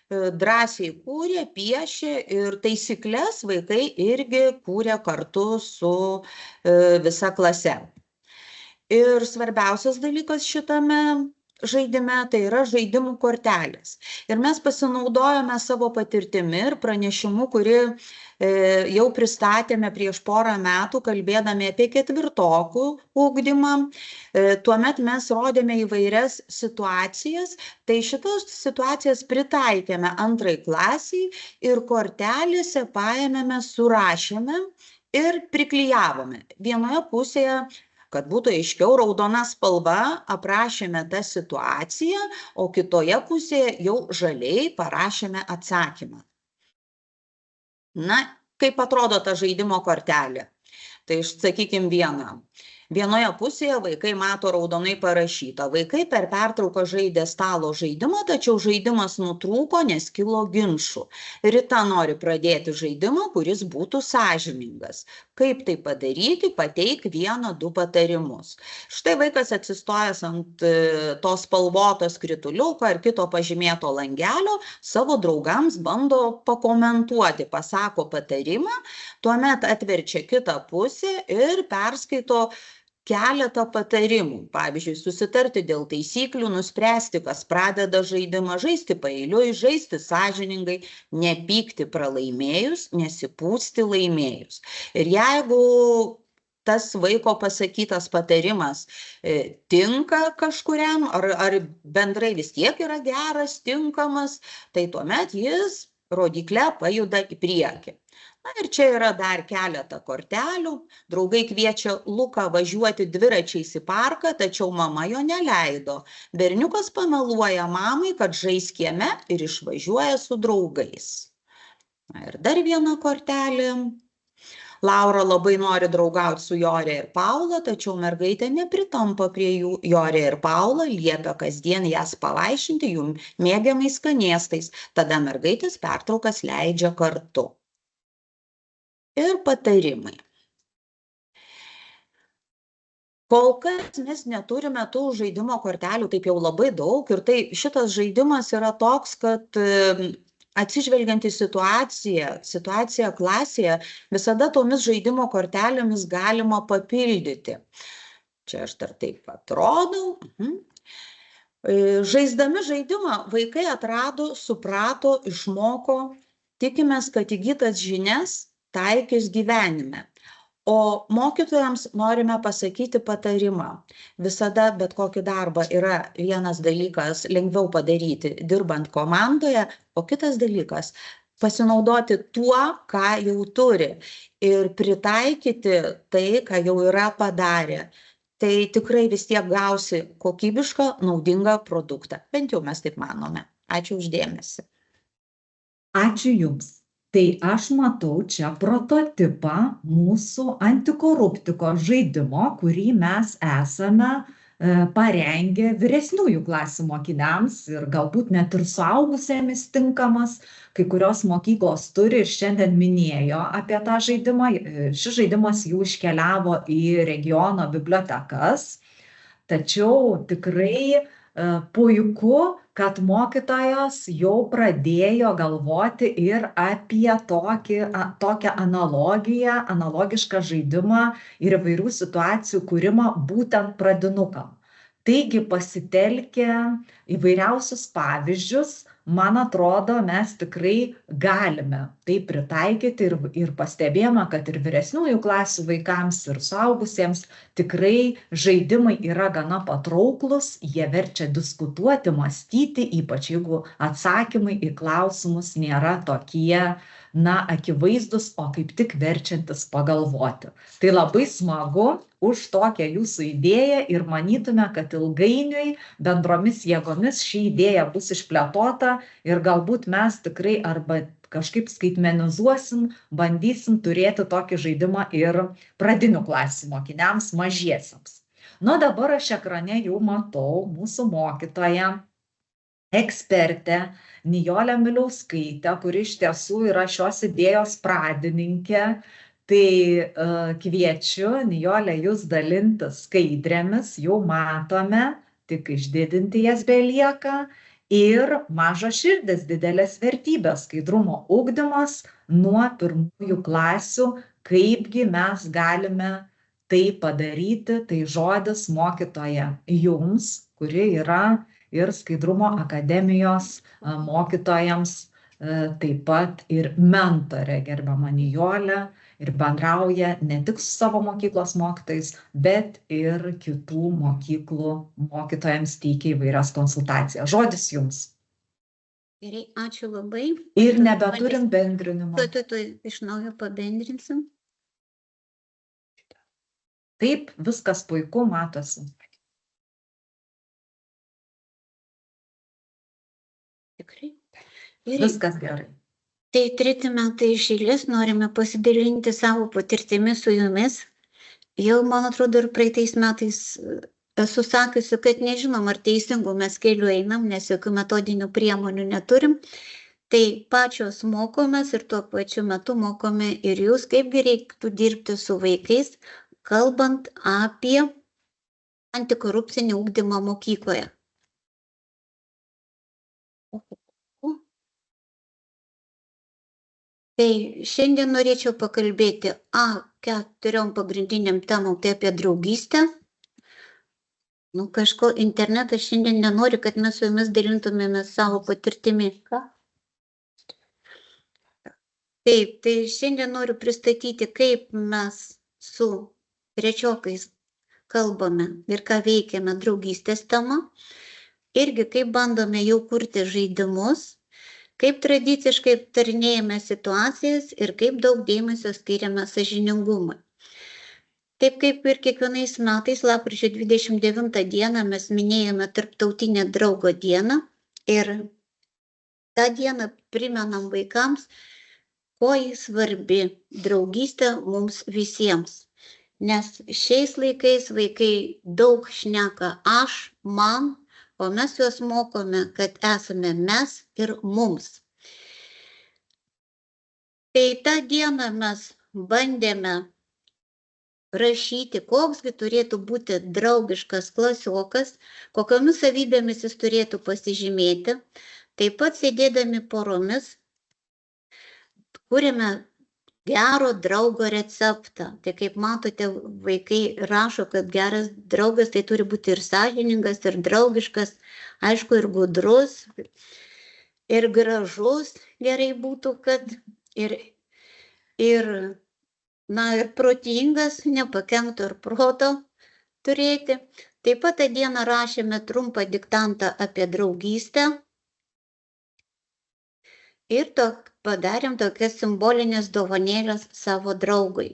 I: drąsiai kūrė, piešė ir taisyklės vaikai irgi kūrė kartu su visa klase. Ir svarbiausias dalykas šitame žaidime tai yra žaidimų kortelės. Ir mes pasinaudojame savo patirtimi ir pranešimu, kurį jau pristatėme prieš porą metų, kalbėdami apie ketvirtokų ugdymą. Tuomet mes rodėme įvairias situacijas, tai šitas situacijas pritaikėme antrai klasiai ir kortelėse paėmėme, surašėme ir priklijavome. Vienoje pusėje, kad būtų aiškiau, raudona spalva aprašėme tą situaciją, o kitoje pusėje jau žaliai parašėme atsakymą. Na, kaip atrodo ta žaidimo kortelė? Tai sakykime vieną. Vienoje pusėje vaikai mato raudonai parašyta. Vaikai per pertrauką žaidė stalo žaidimą, tačiau žaidimas nutrūko, nes kilo ginčų. Rita nori pradėti žaidimą, kuris būtų sąžiningas. Kaip tai padaryti? Pateik 1-2 patarimus. Štai vaikas atsistojęs ant to spalvoto skrituliuko ar kito pažymėto langelio savo draugams bando pakomentuoti, pasako patarimą, tuomet atverčia kitą pusę ir perskaito keletą patarimų. Pavyzdžiui, susitarti dėl taisyklių, nuspręsti, kas pradeda žaidimą, žaisti paeiliui, žaisti sąžiningai, nepykti pralaimėjus, nesipūsti laimėjus. Ir jeigu tas vaiko pasakytas patarimas tinka kažkuriam, ar bendrai vis tiek yra geras, tinkamas, tai tuomet jis rodykle pajuda į priekį. Na ir čia yra dar keletą kortelių. Draugai kviečia Luką važiuoti dviračiais į parką, tačiau mama jo neleido. Berniukas pameluoja mamai, kad žais kieme ir išvažiuoja su draugais. Na ir dar viena kortelė. Laura labai nori draugauti su Jorė ir Paula, tačiau mergaitė nepritampa prie jų. Jorė ir Paula liepia kasdien jas pavaišinti jų mėgiamais skanėstais, tada mergaitės pertraukas leidžia kartu. Ir patarimai. Kol kas mes neturime tų žaidimo kortelių taip jau labai daug ir tai šitas žaidimas yra toks, kad atsižvelgiant į situaciją klasėje, visada tomis žaidimo kortelėmis galima papildyti. Čia aš dar taip atrodau. Žaisdami žaidimą vaikai atrado, suprato, išmoko, tikimės, kad įgytas žinias taikys gyvenime. O mokytojams norime pasakyti patarimą. Visada bet kokį darbą yra vienas dalykas lengviau padaryti, dirbant komandoje, o kitas dalykas pasinaudoti tuo, ką jau turi ir pritaikyti tai, ką jau yra padarę. Tai tikrai vis tiek gausi kokybišką, naudingą produktą. Bent jau mes taip manome. Ačiū už dėmesį.
A: Ačiū Jums. Tai aš matau čia prototipą mūsų antikoruptikos žaidimo, kurį mes esame parengę vyresniųjų klasių mokiniams ir galbūt net ir suaugusiems tinkamas. Kai kurios mokyklos turi ir šiandien minėjo apie tą žaidimą. Šis žaidimas jau iškeliavo į regiono bibliotekas. Tačiau tikrai puiku, kad mokytojas jau pradėjo galvoti ir apie tokią analogišką žaidimą ir įvairių situacijų kūrimą būtent pradinukam. Taigi pasitelkę įvairiausius pavyzdžius, man atrodo, mes tikrai galime tai pritaikyti ir pastebėjome, kad ir vyresniųjų klasių vaikams, ir suaugusiems tikrai žaidimai yra gana patrauklus, jie verčia diskutuoti, mąstyti, ypač jeigu atsakymai į klausimus nėra tokie, akivaizdus, o kaip tik verčiantis pagalvoti. Tai labai smagu už tokią jūsų idėją ir manytume, kad ilgainiui bendromis jėgomis ši idėja bus išplėtota ir galbūt mes tikrai arba kažkaip skaitmenizuosim, bandysim turėti tokį žaidimą ir pradinių klasių mokiniams mažiesiams. Dabar aš ekrane jau matau mūsų mokytoją, ekspertę Nijolę Miliauskaitę, kuri iš tiesų yra šios idėjos pradininkė. Tai kviečiu, Nijolę, jūs dalintis skaidrėmis, jau matome, tik išdidinti jas belieka. Ir mažos širdis, didelės vertybės, skaidrumo ugdymas nuo pirmųjų klasių, kaipgi mes galime tai padaryti, tai žodis mokytoja jums, kuri yra ir Skaidrumo akademijos mokytojams, taip pat ir mentorė gerbiama Nijolė, ir bendrauja ne tik su savo mokyklos mokytojais, bet ir kitų mokyklų mokytojams teikia įvairias konsultacijas. Žodis jums.
J: Gerai, ačiū labai.
A: Ir nebeturim bendrinimo.
J: Tuoj iš naujo pabendrinsim.
A: Taip, viskas puiku, matosi.
J: Tikrai.
A: Viskas gerai.
J: Tai 3 metai iš eilės norime pasidalinti savo patirtimi su jumis. Jau, man atrodo, ir praeitais metais esu sakiusi, kad nežinom, ar teisingų mes keliu einam, nes jokių metodinių priemonių neturim. Tai pačios mokomės ir tuo pačiu metu mokome ir jūs, kaipgi reiktų dirbti su vaikais, kalbant apie antikorupcinį ugdymą mokykloje. Tai šiandien norėčiau pakalbėti 4 pagrindiniam temom, tai apie draugystę. Kažko internetas šiandien nenori, kad mes su jumis dalintumėmės savo patirtimi. Taip, tai šiandien noriu pristatyti, kaip mes su trečiokais kalbame ir ką veikiame draugystės tema. Irgi kaip bandome jau kurti žaidimus. kaip tradiciškai aptarinėjame situacijas ir kaip daug dėmesio skiriame sąžiningumui. Taip kaip ir kiekvienais metais, lapkričio 29 dieną mes minėjome Tarptautinę draugo dieną ir tą dieną primenam vaikams, kuo jis svarbi draugystė mums visiems. Nes šiais laikais vaikai daug šneka aš, man, o mes juos mokome, kad esame mes ir mums. Tai tą dieną mes bandėme rašyti, koksgi turėtų būti draugiškas klasiokas, kokiomis savybėmis jis turėtų pasižymėti. Taip pat sėdėdami poromis kūrėme gero draugo receptą. Tai kaip matote, vaikai rašo, kad geras draugas tai turi būti ir sąžiningas, ir draugiškas, aišku, ir gudrus, ir gražus gerai būtų, kad ir protingas, nepakenktų ir proto turėti. Taip pat tą dieną rašėme trumpą diktantą apie draugystę ir padarėm tokias simbolinės dovanėlės savo draugui.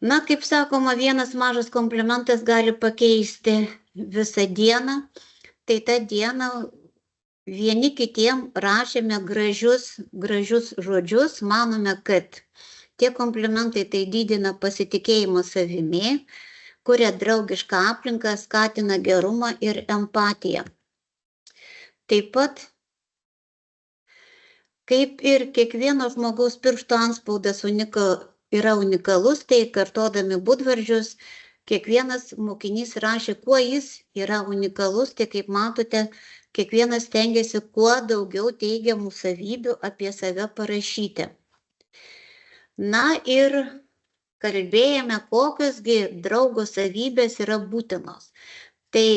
J: Kaip sakoma, vienas mažas komplimentas gali pakeisti visą dieną, tai tą dieną vieni kitiem rašėme gražius žodžius, manome, kad tie komplimentai tai didina pasitikėjimą savimi, kuria draugišką aplinką, skatina gerumą ir empatiją. Taip pat, kaip ir kiekvieno žmogaus piršto antspaudas yra unikalus, tai kartodami būdvardžius, kiekvienas mokinys rašė, kuo jis yra unikalus, tai kaip matote, kiekvienas stengiasi kuo daugiau teigiamų savybių apie save parašyti. Ir kalbėjome, kokiosgi draugo savybės yra būtinos. Tai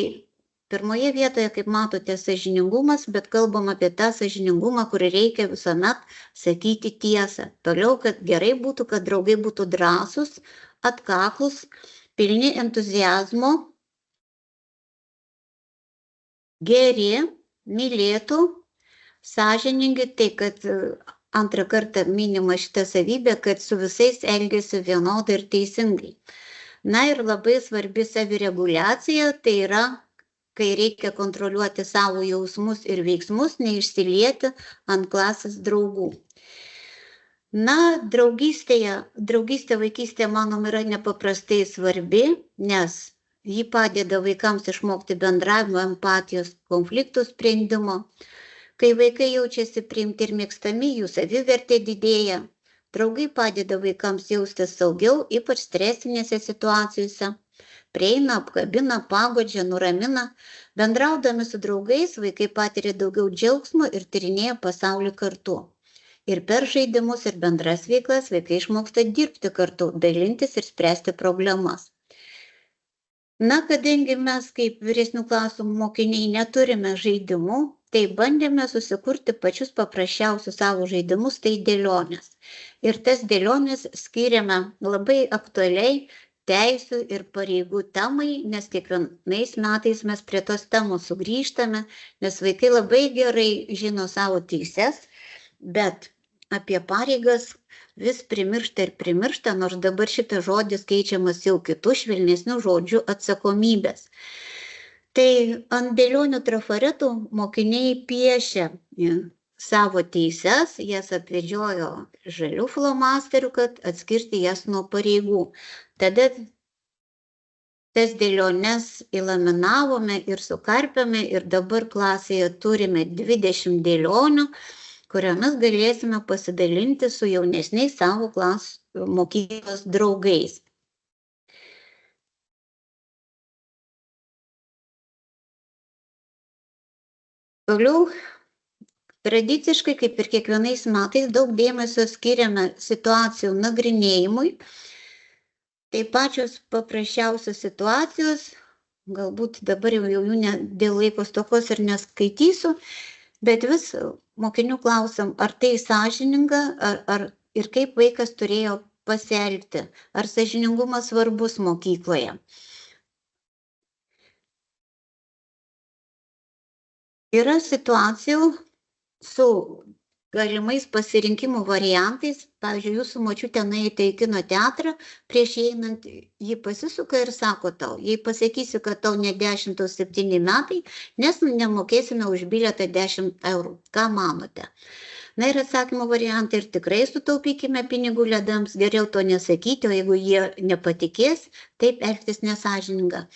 J: pirmoje vietoje, kaip matote, sąžiningumas, bet kalbam apie tą sąžiningumą, kurį reikia visuomet sakyti tiesą. Toliau, kad gerai būtų, kad draugai būtų drąsūs, atkaklus, pilni entuziazmo, geri, mylėtų, sąžiningi, tai kad antrą kartą minima šitą savybę, kad su visais elgiasi vienodai ir teisingai. Ir labai svarbi savireguliacija, tai yra, kai reikia kontroliuoti savo jausmus ir veiksmus, neišsilieti ant klasės draugų. Draugystė vaikystėje, manom, yra nepaprastai svarbi, nes ji padeda vaikams išmokti bendravimo, empatijos, konfliktų sprendimo. Kai vaikai jaučiasi priimti ir mėgstami, jų savivertė didėja. Draugai padeda vaikams jaustis saugiau, ypač stresinėse situacijose. Prieina, apkabina, paguodžia, nuramina. Bendraudami su draugais, vaikai patiria daugiau džiaugsmo ir tyrinėja pasaulį kartu. Ir per žaidimus ir bendras veiklas vaikai išmoksta dirbti kartu, dalintis ir spręsti problemas. Kadangi mes kaip vyresnių klasių mokiniai neturime žaidimų, tai bandėme susikurti pačius paprasčiausius savo žaidimus, tai dėlionės. Ir tas dėlionės skiriame labai aktualiai teisių ir pareigų temai, nes kiekvienais metais mes prie tos temos sugrįžtame, nes vaikai labai gerai žino savo teises, bet apie pareigas vis primiršta, nors dabar šitas žodis keičiamas jau kitų švelnesnių žodžių atsakomybės. Tai ant dėlionių trafaretų mokiniai piešia savo teises, jas apvedžiojo žalių flomasterių, kad atskirti jas nuo pareigų. Tada tas dėliones įlaminavome ir sukarpėme ir dabar klasėje turime 20 dėlionių, kuriomis galėsime pasidalinti su jaunesniais savo mokyklos draugais. Toliau, tradiciškai, kaip ir kiekvienais metais, daug dėmesio skiriame situacijų nagrinėjimui. Tai pačios paprasčiausios situacijos, galbūt dabar jau jų dėl laiko stokos ir neskaitysiu, bet vis mokinių klausim, ar tai sąžininga, ir kaip vaikas turėjo pasielgti, ar sąžiningumas svarbus mokykloje. Yra situacijų, su galimais pasirinkimų variantais. Pavyzdžiui, jūsų močiutė nuėjote į kino teatrą, prieš einant jį pasisuka ir sako tau, jei pasakysi, kad tau ne 10, o 7 metai, nes nemokėsime už bilietą 10 eurų. Ką manote? Na ir atsakymo variantai, ir tikrai sutaupykime pinigų ledams, geriau to nesakyti, o jeigu jie nepatikės, taip elgtis nesąžininga.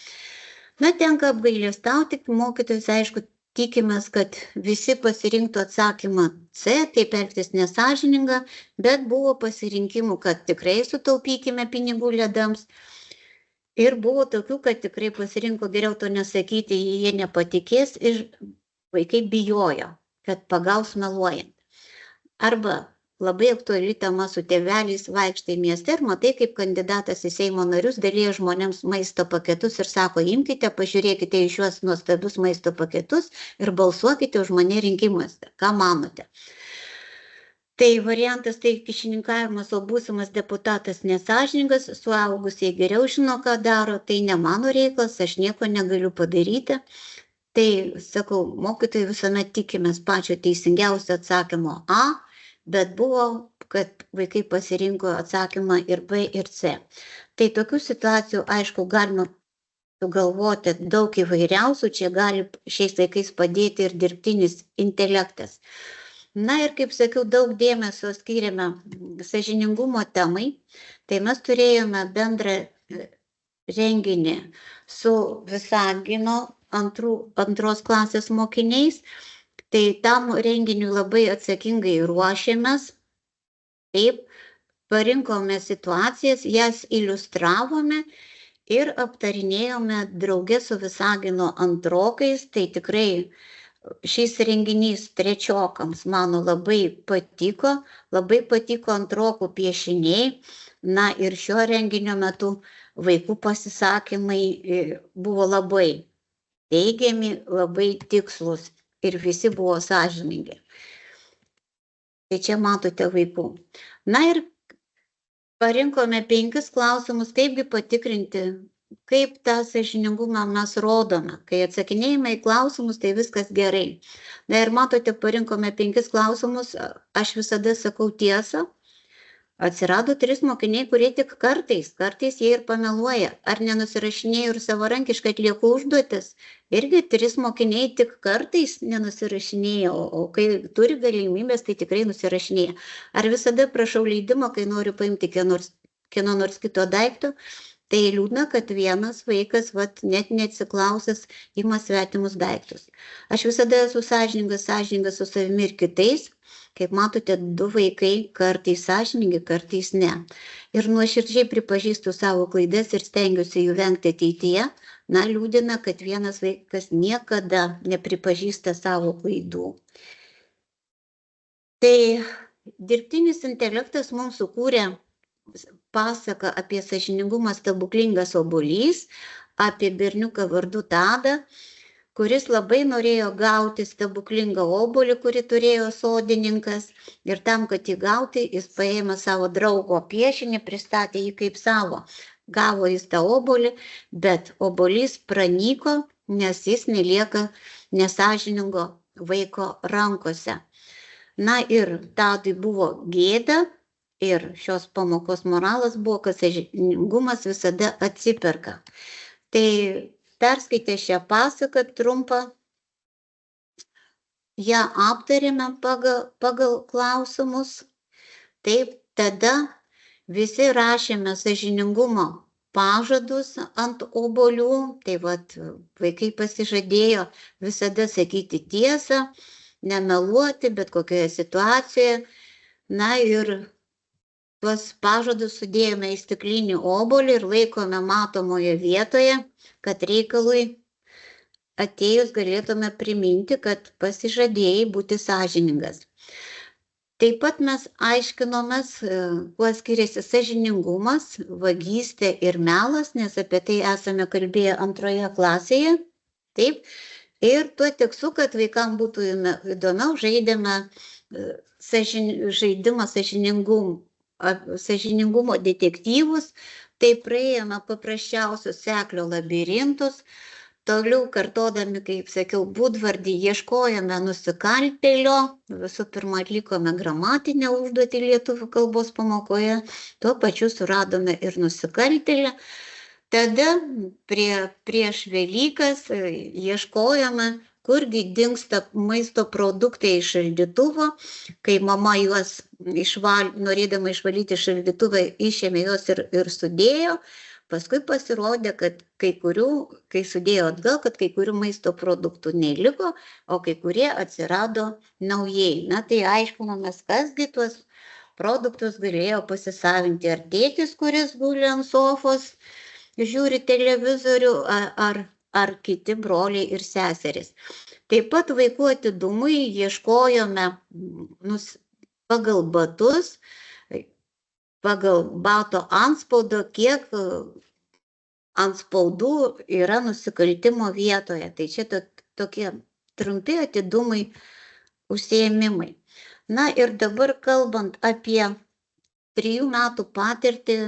J: Na, tenka apgailestauti, mokytojus, aišku, tikimės, kad visi pasirinktų atsakymą C, taip elgtis nesąžininga, bet buvo pasirinkimų, kad tikrai sutaupykime pinigų ledams. Ir buvo tokių, kad tikrai pasirinko geriau to nesakyti, jie nepatikės ir vaikai bijojo, kad pagaus meluojant. Arba labai aktuali tema su tėveliais, vaikštai mieste ir matai, kaip kandidatas į Seimo narius dalija žmonėms maisto paketus ir sako, imkite, pažiūrėkite į šiuos nuostabius maisto paketus ir balsuokite už mane rinkimuose. Ką manote? Tai variantas tai kišininkavimas, o būsimas deputatas nesąžiningas, suaugusieji geriau žino, ką daro, tai ne mano reikalas, aš nieko negaliu padaryti. Tai, sakau, mokytojai visuomet tikimės pačio teisingiausio atsakymo A, bet buvo, kad vaikai pasirinko atsakymą ir B, ir C. Tai tokių situacijų, aišku, galima sugalvoti daug įvairiausių, čia gali šiais laikais padėti ir dirbtinis intelektas. Na ir, kaip sakiau, daug dėmesio skiriame sąžiningumo temai, tai mes turėjome bendrą renginį su Visagino antros klasės mokiniais. Tai tam renginiui labai atsakingai ruošėmės, taip, parinkome situacijas, jas iliustravome ir aptarinėjome drauge su Visagino antrokais. Tai tikrai šis renginys trečiokams mano labai patiko antrokų piešiniai. Na ir šio renginio metu vaikų pasisakymai buvo labai teigiami, labai tikslus. Ir visi buvo sąžiningi. Tai čia matote vaikų. Na ir parinkome 5 klausimus, kaipgi patikrinti, kaip tą sąžiningumą mes rodome. Kai atsakinėjame į klausimus, tai viskas gerai. Na ir matote, parinkome 5 klausimus, aš visada sakau tiesą. Atsirado 3 mokiniai, kurie tik kartais jie ir pameluoja. Ar nenusirašinėjau ir savarankiškai atlieku užduotis? Irgi 3 mokiniai tik kartais nenusirašinėjo, o kai turi galimybės, tai tikrai nusirašinėja. Ar visada prašau leidimo, kai noriu paimti kieno nors kito daikto? Tai liūdna, kad vienas vaikas net neatsiklausęs ima svetimus daiktus. Aš visada esu sąžiningas su savimi ir kitais. Kaip matote, 2 vaikai kartais sąžiningi, kartais ne. Ir nuoširdžiai pripažįstu savo klaidas ir stengiuosi jų vengti ateityje. Na, liūdina, kad vienas vaikas niekada nepripažįsta savo klaidų. Tai dirbtinis intelektas mums sukūrė pasaką apie sąžiningumą stebuklingas obuolys, apie berniuką vardu Tadą, kuris labai norėjo gauti stebuklingą obuolį, kurį turėjo sodininkas. Ir tam, kad jį gauti, jis paėmė savo draugo piešinį, pristatė jį kaip savo. Gavo jis tą obuolį, bet obuolys pranyko, nes jis nelieka nesąžiningo vaiko rankose. Na ir Tadui buvo gėda. Ir šios pamokos moralas buvo, kad sąžiningumas visada atsiperka. Tai perskaitę šią pasaką trumpą, ją aptarėme pagal klausimus. Taip, tada visi rašėme sąžiningumo pažadus ant obuolių. Tai vaikai pasižadėjo visada sakyti tiesą, nemeluoti, bet kokioje situacijoje. Na ir tuos pažadus sudėjome į stiklinį obuolį ir laikome matomoje vietoje, kad reikalui atėjus galėtume priminti, kad pasižadėjai būti sąžiningas. Taip pat mes aiškinomės, kuo skiriasi sąžiningumas, vagystė ir melas, nes apie tai esame kalbėję 2 klasėje. Taip. Ir tuo tikslu, kad vaikams būtų įdomiau, žaidėme žaidimą sąžiningumo detektyvus, tai praėjome paprasčiausius seklio labirintus, toliau kartodami, kaip sakiau, būdvardį ieškojame nusikaltėlio, visų pirma atlikome gramatinę užduotį lietuvių kalbos pamokoje, tuo pačiu suradome ir nusikaltėlę. Tada prieš Velykas ieškojame, kurgi dingsta maisto produktai iš šaldytuvo, kai mama juos norėdama išvalyti šaldytuvą išėmė juos ir sudėjo. Paskui pasirodė, kad kai sudėjo atgal, kad kai kurių maisto produktų neliko, o kai kurie atsirado naujai. Na tai aiškinomės, kasgi tuos produktus galėjo pasisavinti. Ar tėtis, kuris guli ant sofos, žiūri televizorių, ar kiti broliai ir seserys. Taip pat vaikų atidumui ieškojome pagal batus, pagal bato antspaudą, kiek antspaudų yra nusikaltimo vietoje. Tai čia tokie trumpi atidumai užsiėmimai. Na ir dabar kalbant apie 3 metų patirtį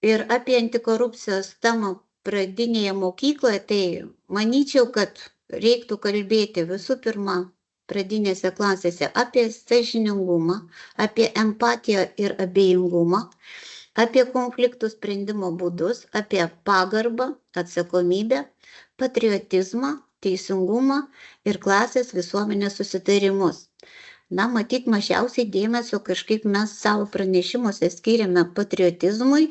J: ir apie antikorupcijos temą pradinėje mokykloje, tai manyčiau, kad reiktų kalbėti visų pirma pradinėse klasėse apie sąžiningumą, apie empatiją ir abejingumą, apie konfliktų sprendimo būdus, apie pagarbą, atsakomybę, patriotizmą, teisingumą ir klasės visuomenės susitarimus. Na, matyt, mažiausiai dėmesio kažkaip mes savo pranešimuose skiriame patriotizmui,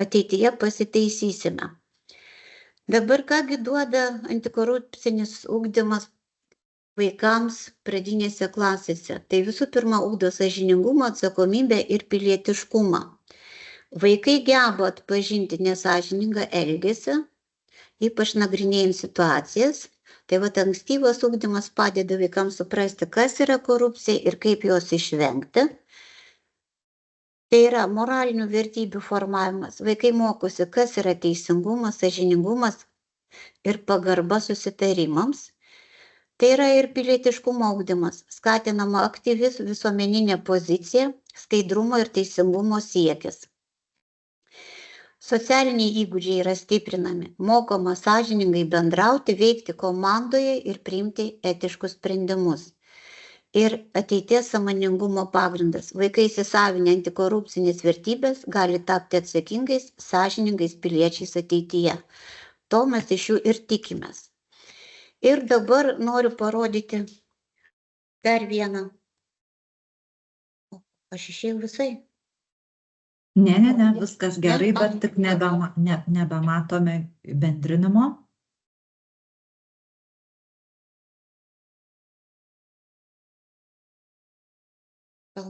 J: ateityje pasitaisysime. Dabar kągi duoda antikorupcinis ugdymas vaikams pradinėse klasėse. Tai visų pirma ugdo sąžiningumą, atsakomybę ir pilietiškumą. Vaikai geba atpažinti nesąžiningą elgesį, ypač nagrinėjant situacijas. Tai ankstyvas ugdymas padeda vaikams suprasti, kas yra korupcija ir kaip jos išvengti. Tai yra moralinių vertybių formavimas. Vaikai mokosi, kas yra teisingumas, sąžiningumas ir pagarba susitarimams. Tai yra ir pilietiškumo ugdymas, skatinama aktyvi visuomeninė pozicija, skaidrumo ir teisingumo siekis. Socialiniai įgūdžiai yra stiprinami, mokoma sąžiningai bendrauti, veikti komandoje ir priimti etiškus sprendimus. Ir ateities sąmoningumo pagrindas. Vaikai įsisavinę antikorupcinės vertybės gali tapti atsakingais, sąžiningais piliečiais ateityje. To mes iš jų ir tikimės. Ir dabar noriu parodyti dar vieną. Aš išėjau visai.
A: Ne, viskas gerai, bet tik nebematome bendrinimo.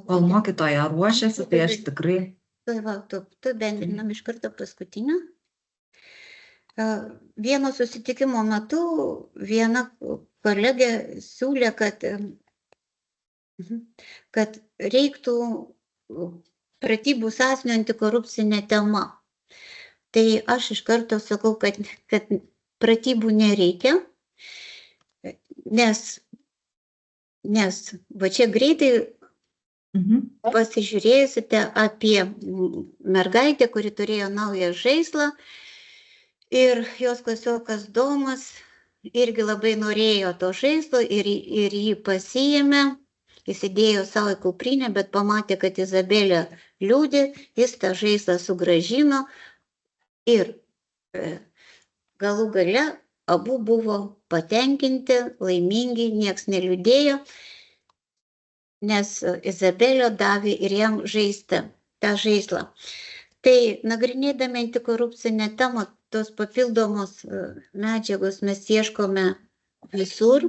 A: Kol mokytoja ruošiasi, tai aš tikrai...
J: Tu bendrinam iš karto paskutinę. Vieno susitikimo metu viena kolegė siūlė, kad reiktų pratybų sąsiuvinio antikorupcinė tema. Tai aš iš karto sakau, kad pratybų nereikia, nes va čia greitai pasižiūrėsite apie mergaitę, kuri turėjo naują žaislą ir jos klasiokas Domas irgi labai norėjo to žaislo ir jį pasiėmė. Įsidėjo savo į kuprinę, bet pamatė, kad Izabelė liūdi, jis tą žaislą sugrąžino ir galų gale abu buvo patenkinti, laimingi, nieks neliūdėjo, nes Izabelė davė ir jam žaisti tą žaislą. Tai nagrinėdami antikorupcinę temą, tos papildomos medžiagos mes ieškome visur.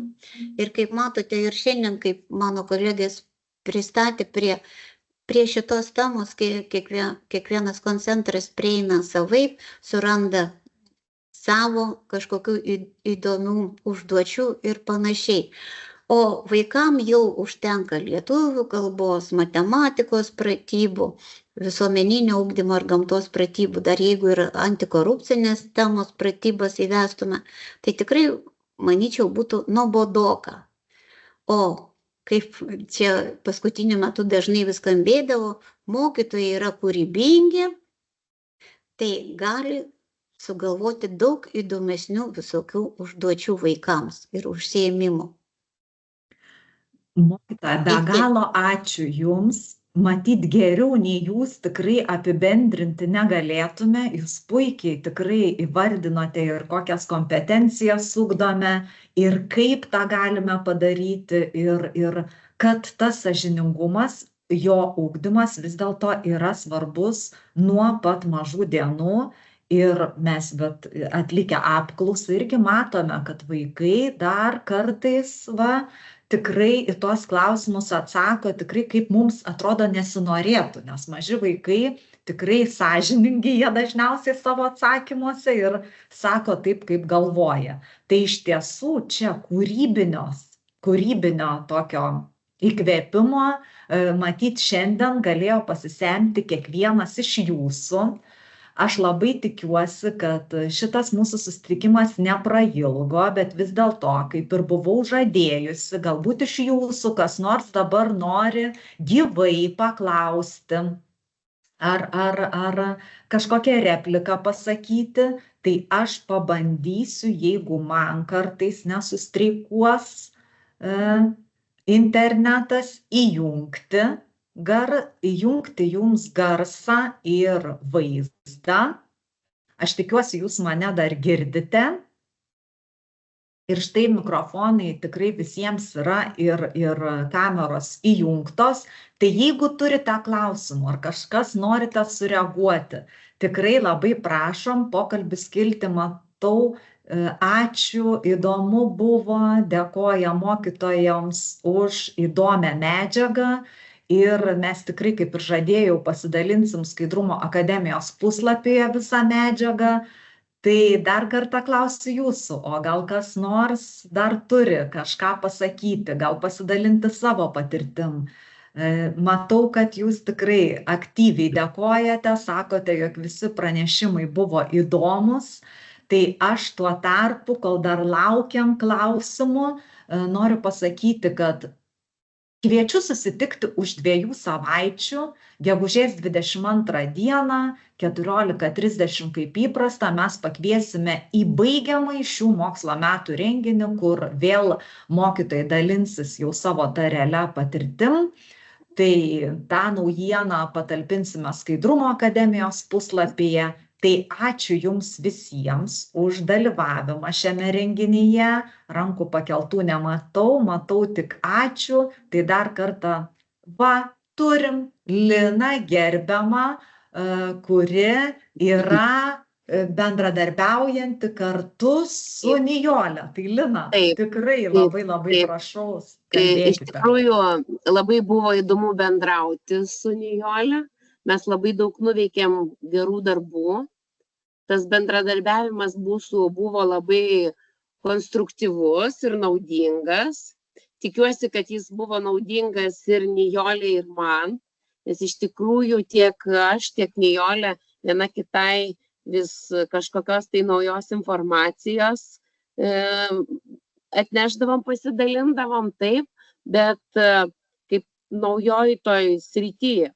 J: Ir kaip matote ir šiandien, kaip mano kolegės pristatė prie šitos temos, kiekvienas koncentras prieina savaip, suranda savo kažkokių įdomių užduočių ir panašiai. O vaikam jau užtenka lietuvių kalbos, matematikos pratybų, visuomeninio ugdymo ir gamtos pratybų. Dar jeigu ir antikorupcinės temos pratybas įvestume, tai tikrai manyčiau, būtų nuobodoka. O kaip čia paskutiniu metu dažnai vis skambėdavo, mokytojai yra kūrybingi, tai gali sugalvoti daug įdomesnių visokių užduočių vaikams ir užsiėmimų.
A: Mokytoja, be galo ačiū Jums. Matyt, geriau nei Jūs tikrai apibendrinti negalėtume. Jūs puikiai tikrai įvardinote ir kokias kompetencijas ugdome, ir kaip tą galime padaryti, ir kad tas sąžiningumas, jo ugdymas vis dėlto yra svarbus nuo pat mažų dienų. Ir mes atlikę apklausą irgi matome, kad vaikai dar kartais tikrai į tos klausimus atsako tikrai, kaip mums atrodo nesinorėtų, nes maži vaikai tikrai sąžiningi, jie dažniausiai savo atsakymuose ir sako taip, kaip galvoja. Tai iš tiesų čia kūrybinio tokio įkvėpimo, matyt, šiandien galėjo pasisemti kiekvienas iš jūsų. Aš labai tikiuosi, kad šitas mūsų susitikimas neprailgo, bet vis dėlto, kaip ir buvau žadėjusi, galbūt iš jūsų kas nors dabar nori gyvai paklausti ar kažkokią repliką pasakyti, tai aš pabandysiu, jeigu man kartais nesustreikuos internetas, įjungti jums garsą ir vaizdą. Aš tikiuosi, jūs mane dar girdite. Ir štai mikrofonai tikrai visiems yra ir kameros įjungtos. Tai jeigu turite klausimų ar kažkas norite sureaguoti, tikrai labai prašom, pokalbis kilti matau. Ačiū, įdomu buvo, dėkoja mokytojams už įdomią medžiagą. Ir mes tikrai, kaip ir žadėjau, pasidalinsim Skaidrumo akademijos puslapyje visą medžiagą. Tai dar kartą klausiu jūsų, o gal kas nors dar turi kažką pasakyti, gal pasidalinti savo patirtim. Matau, kad jūs tikrai aktyviai dėkojate, sakote, jog visi pranešimai buvo įdomus. Tai aš tuo tarpu, kol dar laukiam klausimų, noriu pasakyti, kad kviečiu susitikti už 2 savaičių, gegužės 22 dieną, 14:30 kaip įprasta, mes pakviesime į baigiamąjį šių mokslo metų renginį, kur vėl mokytojai dalinsis jau savo ta realia patirtim. Tai tą naujieną patalpinsime Skaidrumo akademijos puslapyje. Tai ačiū jums visiems už dalyvavimą šiame renginyje. Rankų pakeltų nematau, matau tik ačiū. Tai dar kartą, turim Liną gerbiamą, kuri yra bendradarbiaujanti kartu su Nijole. Tai Lina, tikrai labai prašau, kalbėkite.
K: Iš tikrųjų, labai buvo įdomu bendrauti su Nijole. Mes labai daug nuveikėm gerų darbų. Tas bendradarbiavimas mūsų buvo labai konstruktyvus ir naudingas. Tikiuosi, kad jis buvo naudingas ir Nijolei, ir man, nes iš tikrųjų tiek aš, tiek Nijolė viena kitai vis kažkokios tai naujos informacijos atnešdavom, pasidalindavom taip, bet kaip naujoj toj srityje.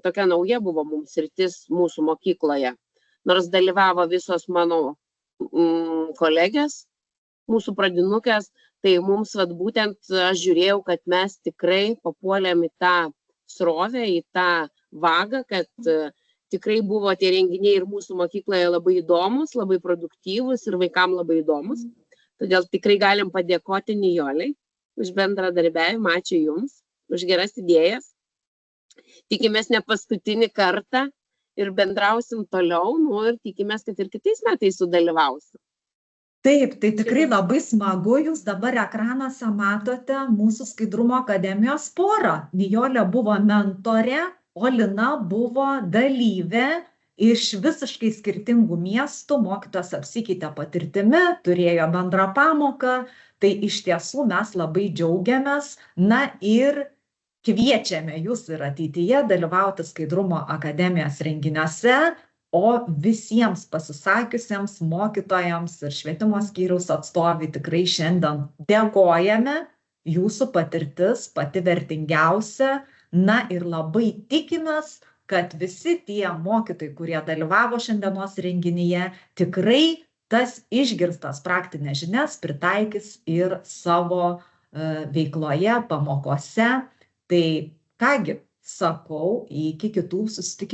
K: Tokia nauja buvo mums sritis mūsų mokykloje. Nors dalyvavo visos mano kolegės, mūsų pradinukės, tai mums būtent aš žiūrėjau, kad mes tikrai papuolėm į tą srovę, į tą vagą, kad tikrai buvo tie renginiai ir mūsų mokykloje labai įdomus, labai produktyvus ir vaikam labai įdomus. Todėl tikrai galim padėkoti Nijolei už bendradarbiavimą. Ačiū Jums už geras idėjas. Tikimės ne paskutinį kartą ir bendrausim toliau, ir tikimės, kad ir kitais metais sudalyvausim.
A: Taip, tai tikrai labai smagu, jūs dabar ekranuose matote mūsų Skaidrumo akademijos porą. Nijolė buvo mentorė, o Lina buvo dalyvė iš visiškai skirtingų miestų, mokytojas apsikeitė patirtimi, turėjo bendrą pamoką, tai iš tiesų mes labai džiaugiamės, ir kviečiame jūs ir ateityje dalyvauti Skaidrumo akademijos renginiuose, o visiems pasisakiusiems mokytojams ir švietimo skyriaus atstovai tikrai šiandien dėkojame, jūsų patirtis pati vertingiausia, ir labai tikimės, kad visi tie mokytojai, kurie dalyvavo šiandienos renginyje, tikrai tas išgirstas praktinės žinias pritaikys ir savo veikloje, pamokose. Tai kągi, sakau, iki kitų susitikimų.